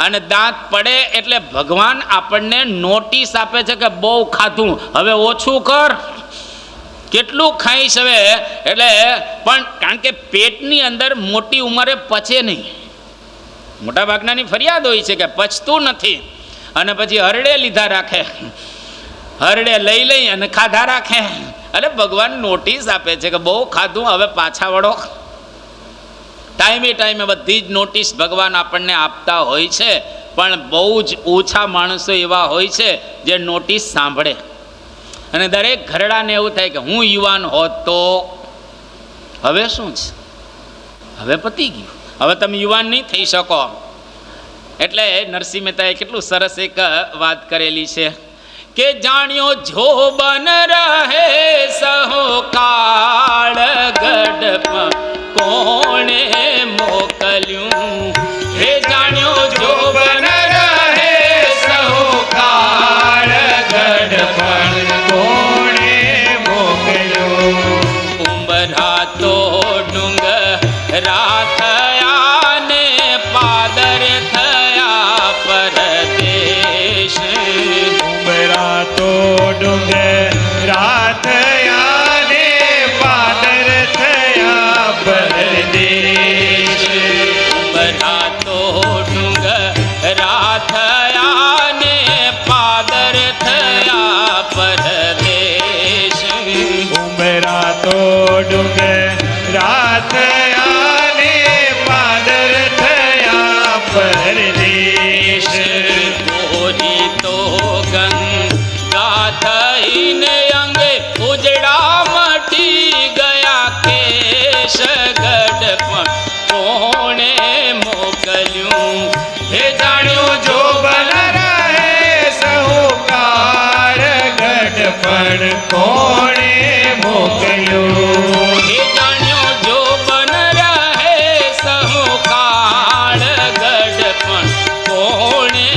અને દાંત પડે એટલે ભગવાન આપણને નોટિસ આપે છે કે બહુ ખાધું, હવે ઓછું કર. કેટલું ખાઈશ હવે? એટલે પણ કારણ કે પેટની અંદર મોટી ઉંમરે પચે નહીં. મોટા ભાગનાની ફરિયાદ હોય છે કે પચતું નથી, અને પછી હરડે લીધા રાખે, હરડે લઈ અને ખાધા રાખે. એટલે ભગવાન નોટિસ આપે છે કે બહુ ખાધું, હવે પાછા વળો. ટાઈમે બધી જ નોટિસ ભગવાન આપણને આપતા હોય છે, પણ બહુ જ ઓછા માણસો એવા હોય છે જે નોટિસ સાંભળે. અને દરેક ઘરડાને એવું થાય કે હું યુવાન હોત તો હવે શું છે, હવે પતી ગયું, હવે તમે યુવાન નહીં થઈ શકો. એટલે નરસિંહ મહેતાએ કેટલું સરસ એક વાત કરેલી છે કે જાણ્યો જોબન રહે સહો કાળ ગઢ કોણે મોકલ્યું. હે જાણ્યો જોબન રહે સહુ કાળ ગઢ કોણે મોકલ્યો. ઉંબરા તો ડુંગરા થયા ને પાદર થયા પરદેશ. ઉંબરા તો ડુંગરા થયા ને પાદર થયા પરદેશ. ઉંબરા તો ડુંગરા થયા ને પાદર થયા પરદેશ. ઉંબરા તો ડુંગરા થયા ને પાદર થયા પરદેશ. ગોરી તો ગંગા થઈને અંગે ઉજડા મટી ગયા કેશ. ગઢ પણ કોણે મોકલ્યું. હે જાણ્યું જોબન રહે સહુ કાળ ગઢ પણ કોણે મોકલ્યું. એ જાણ્યો જોબન રહે સહુ કાળ ગઢ પણ કોણે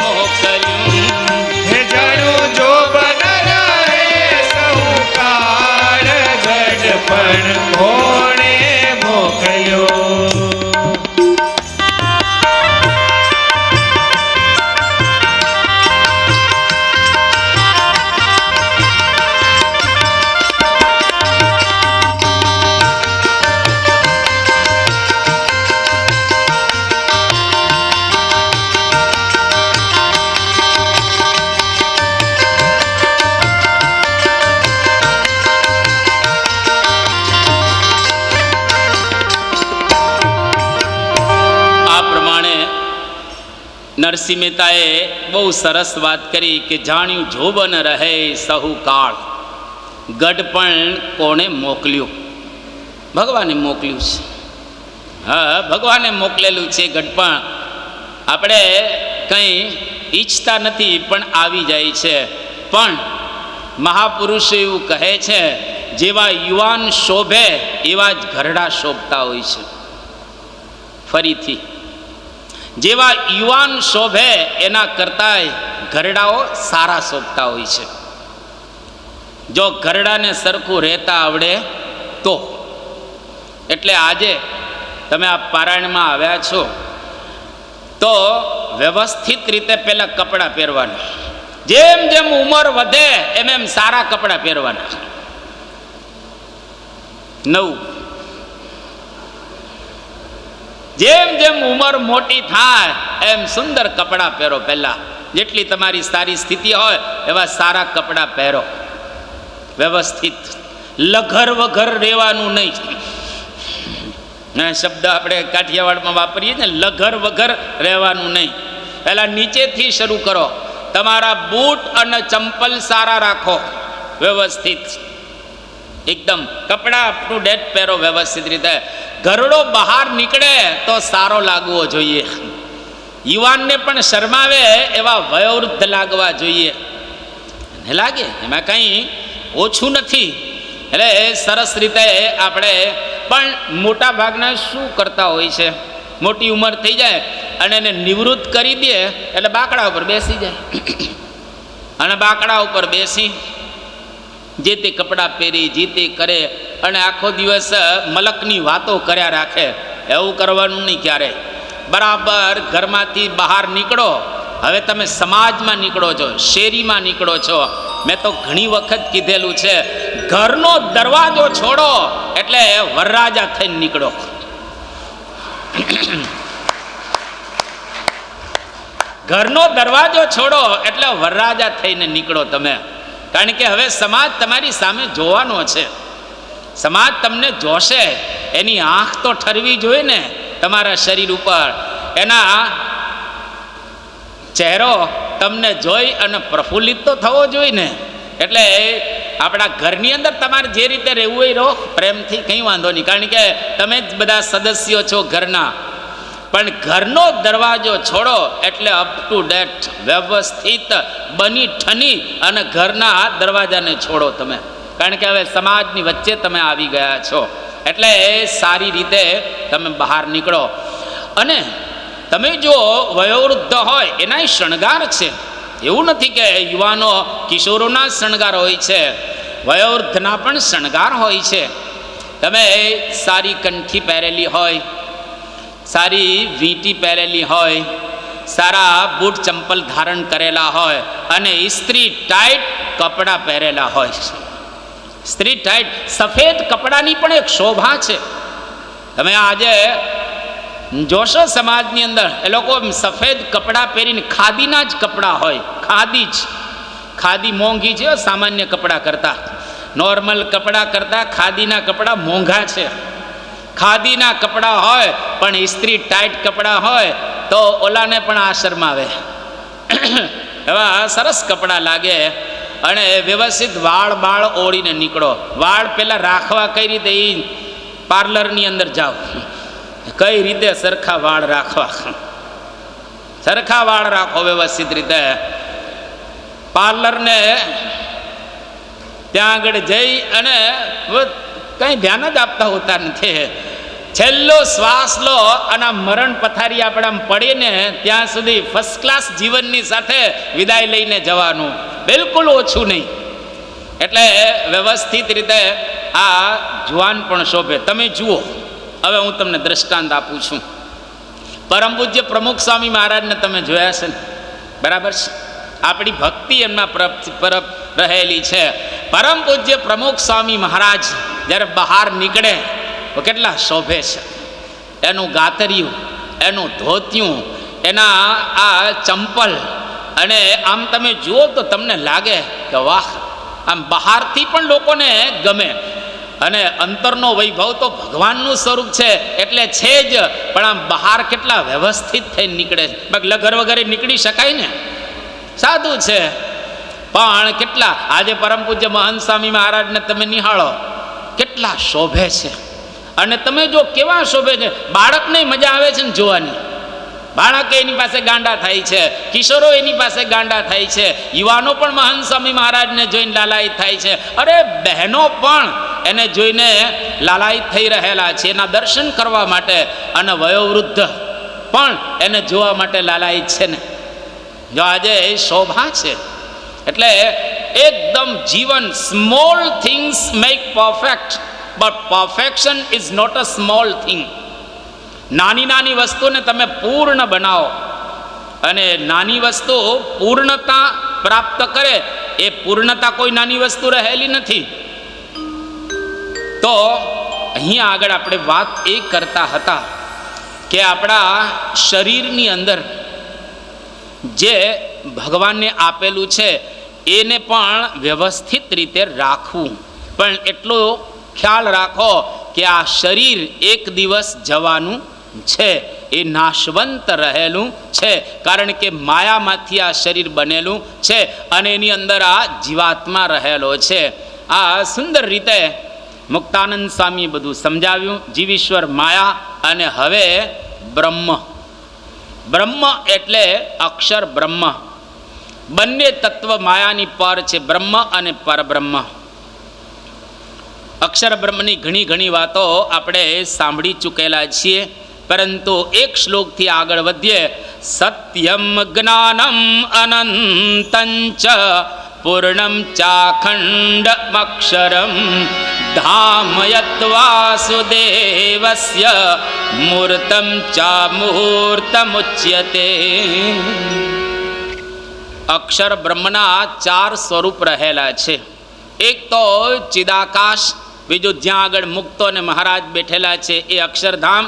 મોકલ્યું. હે જાણ્યું જોબન રહે સહુ કાળ ગઢ પણ કોણે મોકલ્યું. આ પ્રમાણે નરસિંહ મહેતાએ બહુ સરસ વાત કરી કે જાણ્યું જોબન રહે સહુ કાળ ગઢ પણ કોણે મોકલ્યું. ભગવાને મોકલ્યું છે. હા, ભગવાને મોકલેલું છે ગઢ પણ. આપણે કંઈ ઈચ્છતા નથી પણ આવી જાય છે. પણ મહાપુરુષો એવું કહે છે જેવા યુવાન શોભે એવા જ ઘરડા શોભતા હોય છે. ફરીથી, જેવા યુવાન શોભે એના કરતાંય ઘરડાઓ સારા શોભતા હોય છે. જો ઘરડાને સરખું રહેતા આવડે તો. એટલે આજે તમે આ પારાયણમાં આવ્યા છો તો વ્યવસ્થિત રીતે પહેલાં કપડાં પહેરવાના. જેમ જેમ ઉંમર વધે એમ એમ સારા કપડાં પહેરવાના. નવું. જેમ જેમ ઉંમર મોટી થાય એમ સુંદર કપડાં પહેરો. પહેલા જેટલી તમારી સારી સ્થિતિ હોય એવા સારા કપડાં પહેરો. વ્યવસ્થિત, લઘર વઘર રહેવાનું નહીં. શબ્દ આપણે કાઠિયાવાડમાં વાપરીએ ને, લઘર વઘર રહેવાનું નહીં. પહેલા નીચેથી શરૂ કરો. તમારા બૂટ અને ચંપલ સારા રાખો, વ્યવસ્થિત એકદમ. કપડાં અપ ટુ ડેટ પહેરો વ્યવસ્થિત રીતે. ઘરડો બહાર નીકળે તો સારો લાગવો જોઈએ. યુવાનને પણ શરમાવે એવા વયોવૃદ્ધ લાગવા જોઈએ. ને લાગે એમાં કંઈ ઓછું નથી. એટલે સરસ રીતે આપણે પણ મોટા ભાગના શું કરતા હોય છે, મોટી ઉંમર થઈ જાય અને એને નિવૃત્ત કરી દે એટલે બાકડા ઉપર બેસી જાય. અને બાકડા ઉપર બેસી જે તે કપડાં પહેરી જે તે કરે અને આખો દિવસ મલકની વાતો કર્યા રાખે. એવું કરવાનું નહીં ક્યારે. બરાબર ઘરમાંથી બહાર નીકળો. હવે તમે સમાજમાં નીકળો છો, શેરીમાં નીકળો છો. મેં તો ઘણી વખત કીધેલું છે, ઘરનો દરવાજો છોડો એટલે વરરાજા થઈને નીકળો. ઘરનો દરવાજો છોડો એટલે વરરાજા થઈને નીકળો તમે. કારણ કે હવે સમાજ તમારી સામે જોવાનો છે. સમાજ તમને જોશે, એની આંખ તો ઠરવી જોઈએ ને તમારા શરીર ઉપર. એના ચહેરો તમને જોઈ અને પ્રફુલ્લિત તો થવો જોઈએ ને. એટલે આપણા ઘરની અંદર તમારે જે રીતે રહેવું હોય રહો, પ્રેમથી કંઈ વાંધો નહીં. કારણ કે તમે જ બધા સદસ્યો છો ઘરના. પણ ઘરનો દરવાજો છોડો એટલે અપ ટુ ડેટ, વ્યવસ્થિત બની ઠની અને ઘરના દરવાજાને છોડો તમે. કારણ કે હવે સમાજની વચ્ચે તમે આવી ગયા છો. એટલે સારી રીતે તમે બહાર નીકળો. અને તમે જો વયોવૃદ્ધ હોય એનાય શણગાર છે. એવું નથી કે યુવાનો કિશોરોના શણગાર હોય છે, વયોવૃદ્ધના પણ શણગાર હોય છે. તમે સારી કંઠી પહેરેલી હોય, સારી વીંટી પહેરેલી હોય, સારા બૂટ ચંપલ ધારણ કરેલા હોય અને ઇસ્ત્રી ટાઈટ કપડાં પહેરેલા હોય. ઇસ્ત્રી ટાઈટ સફેદ કપડાની પણ એક શોભા છે. તમે આજે જોશો સમાજની અંદર એ લોકો સફેદ કપડાં પહેરીને, ખાદીના જ કપડાં હોય, ખાદી જ. ખાદી મોંઘી છે સામાન્ય કપડાં કરતાં. નોર્મલ કપડાં કરતાં ખાદીના કપડાં મોંઘા છે. ખાદીના કપડાં હોય પણ ઇસ્ત્રી ટાઈટ કપડાં હોય તો ઓલાને પણ આ શરમાવે. એવા સરસ કપડાં લાગે. અને વ્યવસ્થિત વાળ ઓળીને નીકળો. વાળ પહેલાં રાખવા કઈ રીતે, એ પાર્લરની અંદર જાઓ, કઈ રીતે સરખા વાળ રાખવા. સરખા વાળ રાખો વ્યવસ્થિત રીતે. પાર્લરને ત્યાં આગળ જઈ અને કંઈ ધ્યાન જ આપતા હોતા નથી. છેલ્લો શ્વાસ લો અને મરણ પથારી આપણે પડીએ ને ત્યાં સુધી ફર્સ્ટ ક્લાસ જીવનની સાથે વિદાય લઈને જવાનું, બિલકુલ ઓછું નહીં. એટલે વ્યવસ્થિત રીતે આ જુવાન પણ શોભે. તમે જુઓ, હવે હું તમને દ્રષ્ટાંત આપું છું. પરમ પૂજ્ય પ્રમુખ સ્વામી મહારાજને તમે જોયા છે ને, બરાબર છે? આપણી ભક્તિ એમના પર રહેલી છે. પરમ પૂજ્ય પ્રમુખ સ્વામી મહારાજ જ્યારે બહાર નીકળે તો કેટલા શોભે છે. એનું ગાતરિયું, એનું ધોતિયું, એના આ ચંપલ. અને આમ તમે જુઓ તો તમને લાગે કે વાહ, આમ બહારથી પણ લોકોને ગમે. અને અંતરનો વૈભવ તો ભગવાનનું સ્વરૂપ છે એટલે છે જ, પણ આમ બહાર કેટલા વ્યવસ્થિત થઈને નીકળે છે. લગર વગેરે નીકળી શકાય ને, સાધુ છે પણ કેટલા. આજે પરમ પૂજ્ય મહંત સ્વામી મહારાજને તમે નિહાળો, કેટલા શોભે છે. અને તમે જો કેવા શોભે છે, બાળકને મજા આવે છે ને જોવાની. બાળક એની પાસે ગાંડા થાય છે, કિશોરો એની પાસે ગાંડા થાય છે, યુવાનો પણ મહંત સ્વામી મહારાજને જોઈને લાલાયિત થાય છે. અરે બહેનો પણ એને જોઈને લાલાયિત થઈ રહેલા છે, એના દર્શન કરવા માટે. અને વયોવૃદ્ધ પણ એને જોવા માટે લાલાયિત છે ને. જો આજે એ શોભા છે. એટલે એકદમ જીવન, small things make perfect, but perfection is not a small thing. નાની નાની વસ્તુને તમે પૂર્ણ બનાવો અને નાની વસ્તુ પૂર્ણતા પ્રાપ્ત કરે. એ પૂર્ણતા કોઈ નાની વસ્તુ રહેલી નથી. તો અહીંયા આગળ આપણે વાત એ કરતા હતા કે આપણા શરીરની અંદર જે ભગવાનને આપેલું છે એને પણ વ્યવસ્થિત રીતે રાખવું. પણ એટલો ખ્યાલ રાખો કે આ શરીર એક દિવસ જવાનું છે, એ નાશવંત રહેલું છે. કારણ કે માયામાંથી આ શરીર બનેલું છે અને એની અંદર આ જીવાત્મા રહેલો છે. આ સુંદર રીતે મુક્તાનંદ સ્વામીએ બધું સમજાવ્યું. જીવીશ્વર, માયા અને હવે બ્રહ્મ. બ્રહ્મ એટલે અક્ષર બ્રહ્મ. બંને તત્વ માયાની પર છે, બ્રહ્મ અને પરબ્રહ્મ. અક્ષર બ્રહ્મની ઘણી વાતો આપણે સાંભળી ચૂકેલા છીએ, પરંતુ એક શ્લોકથી આગળ વધીએ. સત્યમ જ્ઞાનમ અનંતં ચ પૂર્ણમ ચાખંડમક્ષરમ ધામયત્વાસુદેવસ્ય મૂર્તમ ચામૂર્તમુચ્યતે. અક્ષર બ્રહ્મના 4 સ્વરૂપ રહેલા છે. એક તો ચિદાકાશ, બીજું જ્યાં આગળ મુક્તો અને મહારાજ બેઠેલા છે એ અક્ષરધામ.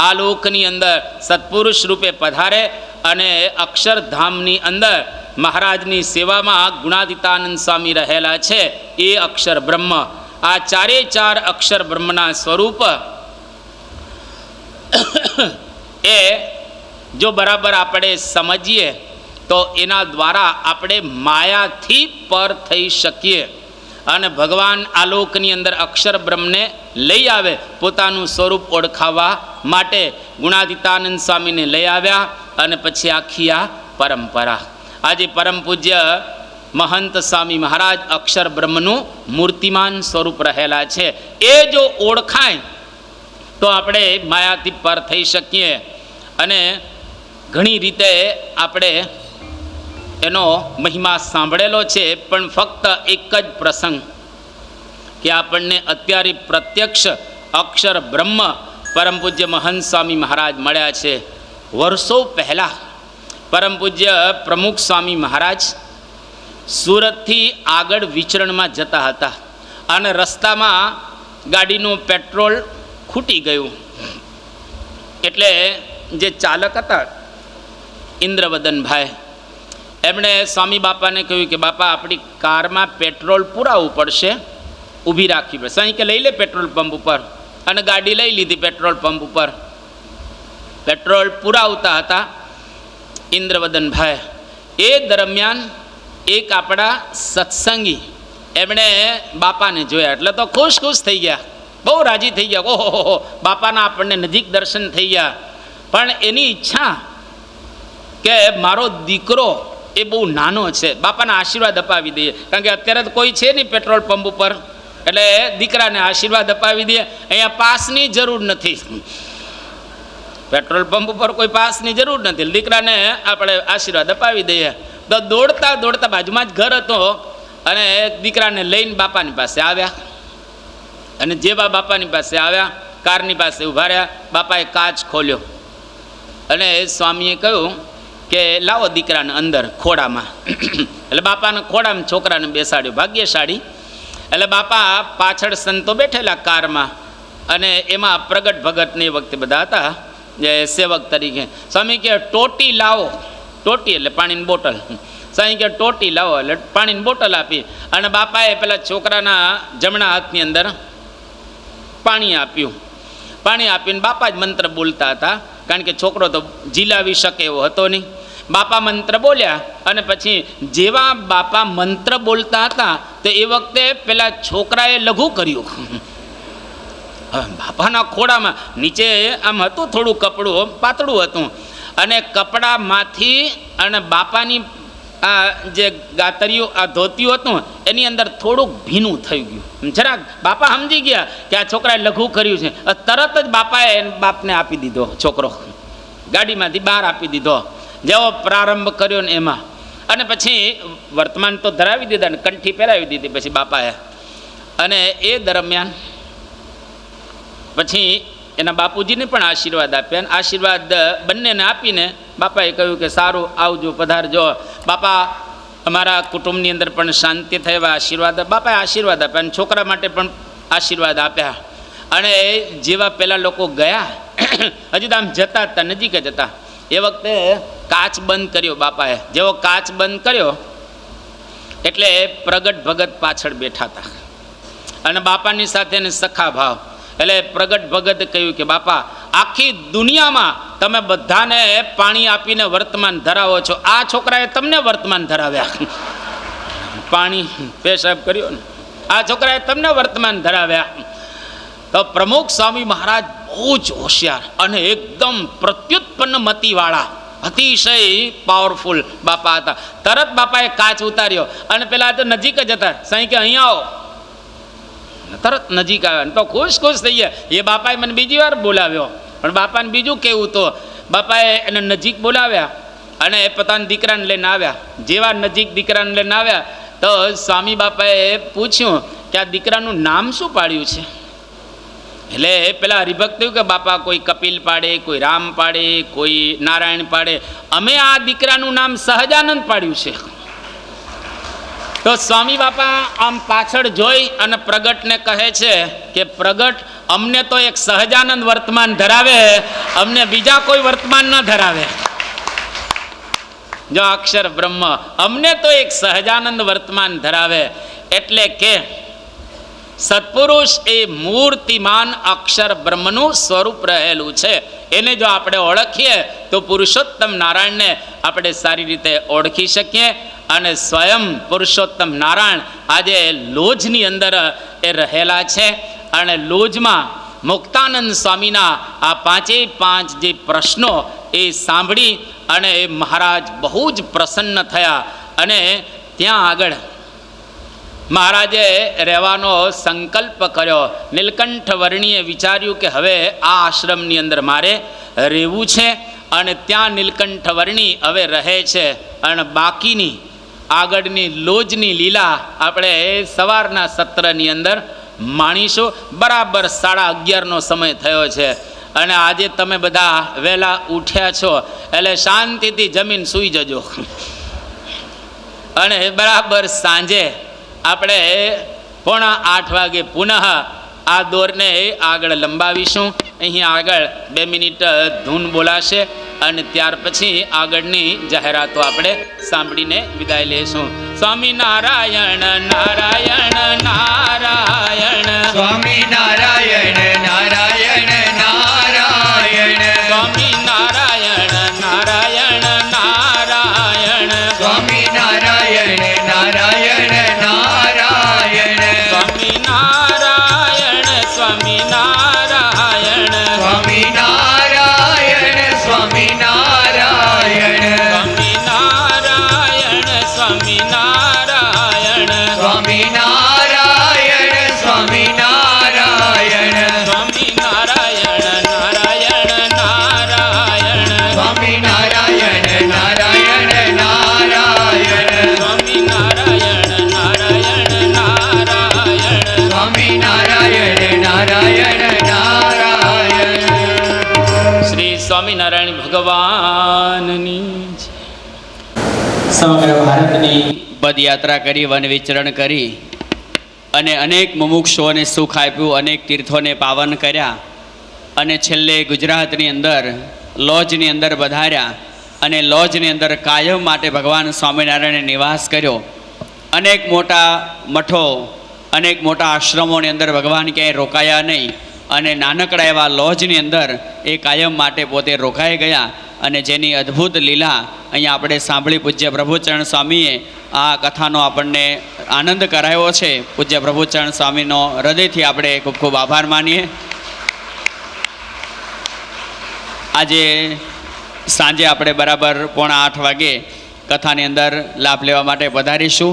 આ લોકની અંદર સત્પુરુષ રૂપે પધારે અને અક્ષરધામની અંદર મહારાજની સેવામાં ગુણાતીતાનંદ સ્વામી રહેલા છે એ અક્ષર બ્રહ્મ. આ 4 અક્ષર બ્રહ્મના સ્વરૂપ એ જો બરાબર આપણે સમજીએ તો એના દ્વારા આપણે માયાથી પર થઈ શકીએ. અને ભગવાન આલોકની અંદર અક્ષર બ્રહ્મને લઈ આવે પોતાનું સ્વરૂપ ઓળખાવવા માટે. ગુણાતીતાનંદ સ્વામીને લઈ આવ્યા અને પછી આખી આ પરંપરા. આજે પરમ પૂજ્ય મહંત સ્વામી મહારાજ અક્ષર બ્રહ્મનું મૂર્તિમાન સ્વરૂપ રહેલા છે. એ જો ઓળખાય તો આપણે માયાથી પર થઈ શકીએ. અને ઘણી રીતે આપણે એનો મહિમા સાંભળેલો છે, પણ ફક્ત એક જ પ્રસંગ કે આપણને અત્યારે પ્રત્યક્ષ અક્ષર બ્રહ્મ પરમ પૂજ્ય મહંત સ્વામી મહારાજ મળ્યા છે. વર્ષો પહેલાં પરમ પૂજ્ય પ્રમુખ સ્વામી મહારાજ સુરતથી આગળ વિચરણમાં જતા હતા અને રસ્તામાં ગાડીનું પેટ્રોલ ખૂટી ગયું. એટલે જે ચાલક હતા ઇન્દ્રવદનભાઈ, એમણે સ્વામી બાપાને કહ્યું કે બાપા આપણી કારમાં પેટ્રોલ પુરાવવું પડશે, ઊભી રાખવી પડશે. અહીં કે લઈ લે પેટ્રોલ પંપ ઉપર. અને ગાડી લઈ લીધી પેટ્રોલ પંપ ઉપર. પેટ્રોલ પુરાવતા હતા ઇન્દ્રવદનભાઈ. એ દરમિયાન એક આપણા સત્સંગી એમણે બાપાને જોયા એટલે તો ખુશ થઈ ગયા, બહુ રાજી થઈ ગયા. ઓહો, બાપાના આપણને નજીક દર્શન થઈ ગયા. પણ એની ઈચ્છા કે મારો દીકરો એ બહુ નાનો છે, બાપાના આશીર્વાદ અપાવી દઈએ. કારણ કે અત્યારે તો કોઈ છે નહીં પેટ્રોલ પંપ ઉપર, એટલે દીકરાને આશીર્વાદ અપાવી દઈએ. અહીંયા પાસની જરૂર નથી, પેટ્રોલ પંપ ઉપર કોઈ પાસની જરૂર નથી, દીકરાને આપણે આશીર્વાદ અપાવી દઈએ. તો દોડતા બાજુમાં જ ઘર હતો અને દીકરાને લઈને બાપાની પાસે આવ્યા. અને જેવા બાપાની પાસે આવ્યા, કારની પાસે ઊભા રહ્યા. બાપાએ કાચ ખોલ્યો અને સ્વામીએ કહ્યું કે લાવો દીકરાને અંદર ખોડામાં. એટલે બાપાને ખોડામાં છોકરાને બેસાડ્યો, ભાગ્યશાળી. એટલે બાપા પાછળ સંતો બેઠેલા કારમાં અને એમાં પ્રગટ ભગતને એ વખતે બધા હતા જે સેવક તરીકે. સ્વામી કે ટોટી લાવો. ટોટી એટલે પાણીની બોટલ. સ્વામી કે ટોટી લાવો એટલે પાણીની બોટલ આપી. અને બાપાએ પેલા છોકરાના જમણા હાથની અંદર પાણી આપ્યું. પાણી આપીને બાપા જ મંત્ર બોલતા હતા, કારણ કે છોકરો તો ઝીલાવી શકે એવો હતો નહીં. બાપા મંત્ર બોલ્યા અને પછી જેવા બાપા મંત્ર બોલતા હતા તો એ વખતે પેલા છોકરાએ લઘુ કર્યું. બાપાના ખોડામાં નીચે આમ હતું થોડું કપડું, પાતળું હતું, અને કપડામાંથી અને બાપાની આ જે ગાતરીઓ આ ધોતિયું હતું એની અંદર થોડુંક ભીનું થઈ ગયું. જરાક બાપા સમજી ગયા કે આ છોકરાએ લઘુ કર્યું છે. તરત જ બાપાએ બાપને આપી દીધો છોકરો, ગાડીમાંથી બહાર આપી દીધો. જેવો પ્રારંભ કર્યો ને એમાં, અને પછી વર્તમાન તો ધરાવી દીધા ને કંઠી પહેરાવી દીધી પછી બાપાએ. અને એ દરમિયાન પછી એના બાપુજીને પણ આશીર્વાદ આપ્યા. અને આશીર્વાદ બંનેને આપીને બાપાએ કહ્યું કે સારું, આવજો, પધારજો. બાપા અમારા કુટુંબની અંદર પણ શાંતિ થાય એવા આશીર્વાદ બાપાએ આશીર્વાદ આપ્યા અને છોકરા માટે પણ આશીર્વાદ આપ્યા. અને જેવા પેલા લોકો ગયા, હજી તો આમ જતા હતા, નજીક જ હતા, એ વખતે કાચ બંધ કર્યો બાપાએ. જેવો કાચ બંધ કર્યો એટલે પ્રગટ ભગત પાછળ બેઠા હતા અને બાપાની સાથે એને સખા ભાવ. એટલે પ્રગટ ભગતે કહ્યું કે બાપા આખી દુનિયામાં તમે બધાને પાણી આપીને વર્તમાન ધરાવો છો, આ છોકરાએ તમને વર્તમાન ધરાવ્યા. પાણી પેશાબ કર્યો ને, આ છોકરાએ તમને વર્તમાન ધરાવ્યા. તો પ્રમુખ સ્વામી મહારાજ બહુ જ હોશિયાર અને એકદમ પ્રત્યુત્પન્ન મતિવાળા, અતિશય પાવરફુલ બાપા હતા. તરત બાપાએ કાચ ઉતાર્યો અને પેલા તો નજીક જ હતા. સાંઈ કે અહીંયા આવો. તરત નજીક આવ્યા તો ખુશ થઈ ગયા. એ બાપાએ મને બીજી વાર બોલાવ્યો, પણ બાપાને બીજું કેવું તો બાપાએ એને નજીક બોલાવ્યા અને પોતાના દીકરાને લઈને આવ્યા. જેવા નજીક દીકરાને લઈને આવ્યા તો સ્વામી બાપાએ પૂછ્યું કે આ દીકરાનું નામ શું પાડ્યું છે? એટલે પેલા હરિભક્ત થયું કે બાપા કોઈ કપિલ પાડે, કોઈ રામ પાડે, કોઈ નારાયણ પાડે, અમે આ દીકરાનું નામ સહજાનંદ પાડ્યું છે. તો સ્વામી બાપા આમ પાછળ જોઈ અને પ્રગટને કહે છે કે પ્રગટ, અમને તો એક સહજાનંદ વર્તમાન ધરાવે, અમને બીજા કોઈ વર્તમાન ન ધરાવે. જો અક્ષર બ્રહ્મ, અમને તો એક સહજાનંદ વર્તમાન ધરાવે. એટલે કે સત્પુરુષ એ મૂર્તિમાન અક્ષર બ્રહ્મનું સ્વરૂપ રહેલું છે. એને જો આપણે ઓળખીએ તો પુરુષોત્તમ નારાયણને આપણે સારી રીતે ઓળખી શકીએ. અને સ્વયં પુરુષોત્તમ નારાયણ આજે લોજની અંદર એ રહેલા છે. અને લોજમાં મુક્તાનંદ સ્વામીના આ 5 જે પ્રશ્નો એ સાંભળી અને એ મહારાજ બહુ જ પ્રસન્ન થયા. અને ત્યાં આગળ મહારાજે રહેવાનો સંકલ્પ કર્યો. નીલકંઠ વર્ણીએ વિચાર્યું કે હવે આ આશ્રમની અંદર મારે રહેવું છે. અને ત્યાં નીલકંઠ વર્ણી હવે રહે છે. અને બાકીની આગળની લોજની લીલા આપણે સવારના સત્રની અંદર માણીશું. બરાબર 11:30નો સમય થયો છે. અને આજે તમે બધા વહેલા ઉઠ્યા છો એટલે શાંતિથી જમીન સૂઈ જજો. અને બરાબર સાંજે આપણે 7:45 વાગે પુનઃ આ દોરને આગળ લંબાવીશું. અહીં આગળ 2 મિનિટ ધૂન બોલાશે અને ત્યાર પછી આગળની જાહેરાતો આપણે સાંભળીને વિદાય લેશું. સ્વામી નારાયણ નારાયણ નારાયણ, સ્વામી નારાયણ નારાયણ નારાયણ, સ્વામી નારાયણ નારાયણ નારાયણ, સ્વામી નારાયણ નારાયણ નારાયણ, સ્વામી નારાયણ સ્વામી નારાયણ, સ્વામી નારાયણ સ્વામી નારાયણ, સ્વામી નારાયણ સ્વામી નારાયણ, સ્વામી નારાયણ સ્વામી નારાયણ, સ્વામી નારાયણ નારાયણ નારાયણ, સ્વામી નારાયણ નારાયણ નારાયણ, સ્વામી નારાયણ નારાયણ નારાયણ, સ્વામી નારાયણ નારાયણ નારાયણ. શ્રી સ્વામિનારાયણ ભગવાનની જય. સમગ્ર ભારતની પદયાત્રા કરી, વન વિચરણ કરી અને અનેક મુમુક્ષુઓને સુખ આપ્યું, અનેક તીર્થોને પાવન કર્યા. અને છેલ્લે ગુજરાતની અંદર લોજની અંદર પધાર્યા અને લોજની અંદર કાયમ માટે ભગવાન સ્વામિનારાયણે નિવાસ કર્યો. અનેક મોટા મઠો, અનેક મોટા આશ્રમોની અંદર ભગવાન ક્યાંય રોકાયા નહીં. અને નાનકડા એવા લોજની અંદર એ કાયમ માટે પોતે રોકાઈ ગયા. અને જેની અદ્ભુત લીલા અહીંયા આપણે સાંભળી, પૂજ્ય પ્રભુચરણ સ્વામીએ આ કથાનો આપણને આનંદ કરાવ્યો છે. પૂજ્ય પ્રભુચરણ સ્વામીનો હૃદયથી આપણે ખૂબ ખૂબ આભાર માનીએ. આજે સાંજે આપણે બરાબર 7:45 વાગે કથાની અંદર લાભ લેવા માટે પધારીશું.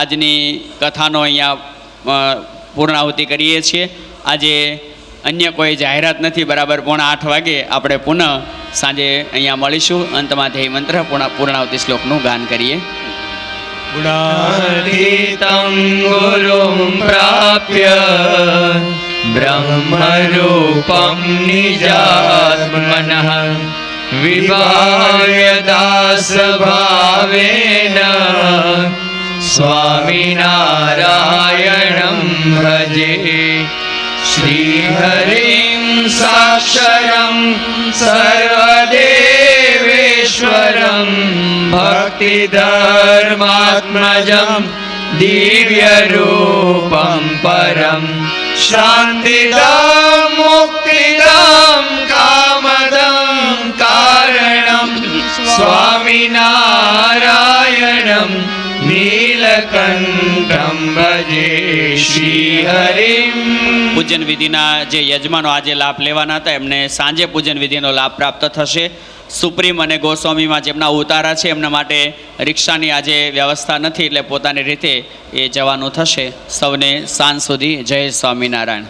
આજની કથાનો અહીંયા પૂર્ણાહુતિ કરીએ છીએ. આજે અન્ય કોઈ જાહેરાત નથી. બરાબર 7:45 વાગે આપણે પુનઃ સાંજે અહીંયા મળીશું. અંતમાં ધ્યેય મંત્ર પૂર્ણાહુતિ શ્લોકનું ગાન કરીએ. ગુણાતીतं ગુરું પ્રાપ્ય બ્રહ્મરૂપં નિજાત્મનઃ વિભાવ્ય દાસભાવેન સ્વામિનારાયણં ભજે. શ્રીહરિં સાક્ષરં સર્વદેવેશ્વરં ભક્તિધર્માત્મજં દિવ્યરૂપં પરમ શાંતિદં મુક્તિદં કામદં કારણં સ્વામિનારાયણં નીલકંઠં ભજે. શ્રીહરિં. પૂજન વિધિના જે યજમાનો આજે લાભ લેવાના હતા એમને સાંજે પૂજન વિધિનો લાભ પ્રાપ્ત થશે. સુપ્રીમ અને ગોસ્વામીમાં જેમના ઉતારા છે એમના માટે રિક્ષાની આજે વ્યવસ્થા નથી, એટલે પોતાની રીતે એ જવાનું થશે. સૌને સાંજ સુધી જય સ્વામિનારાયણ.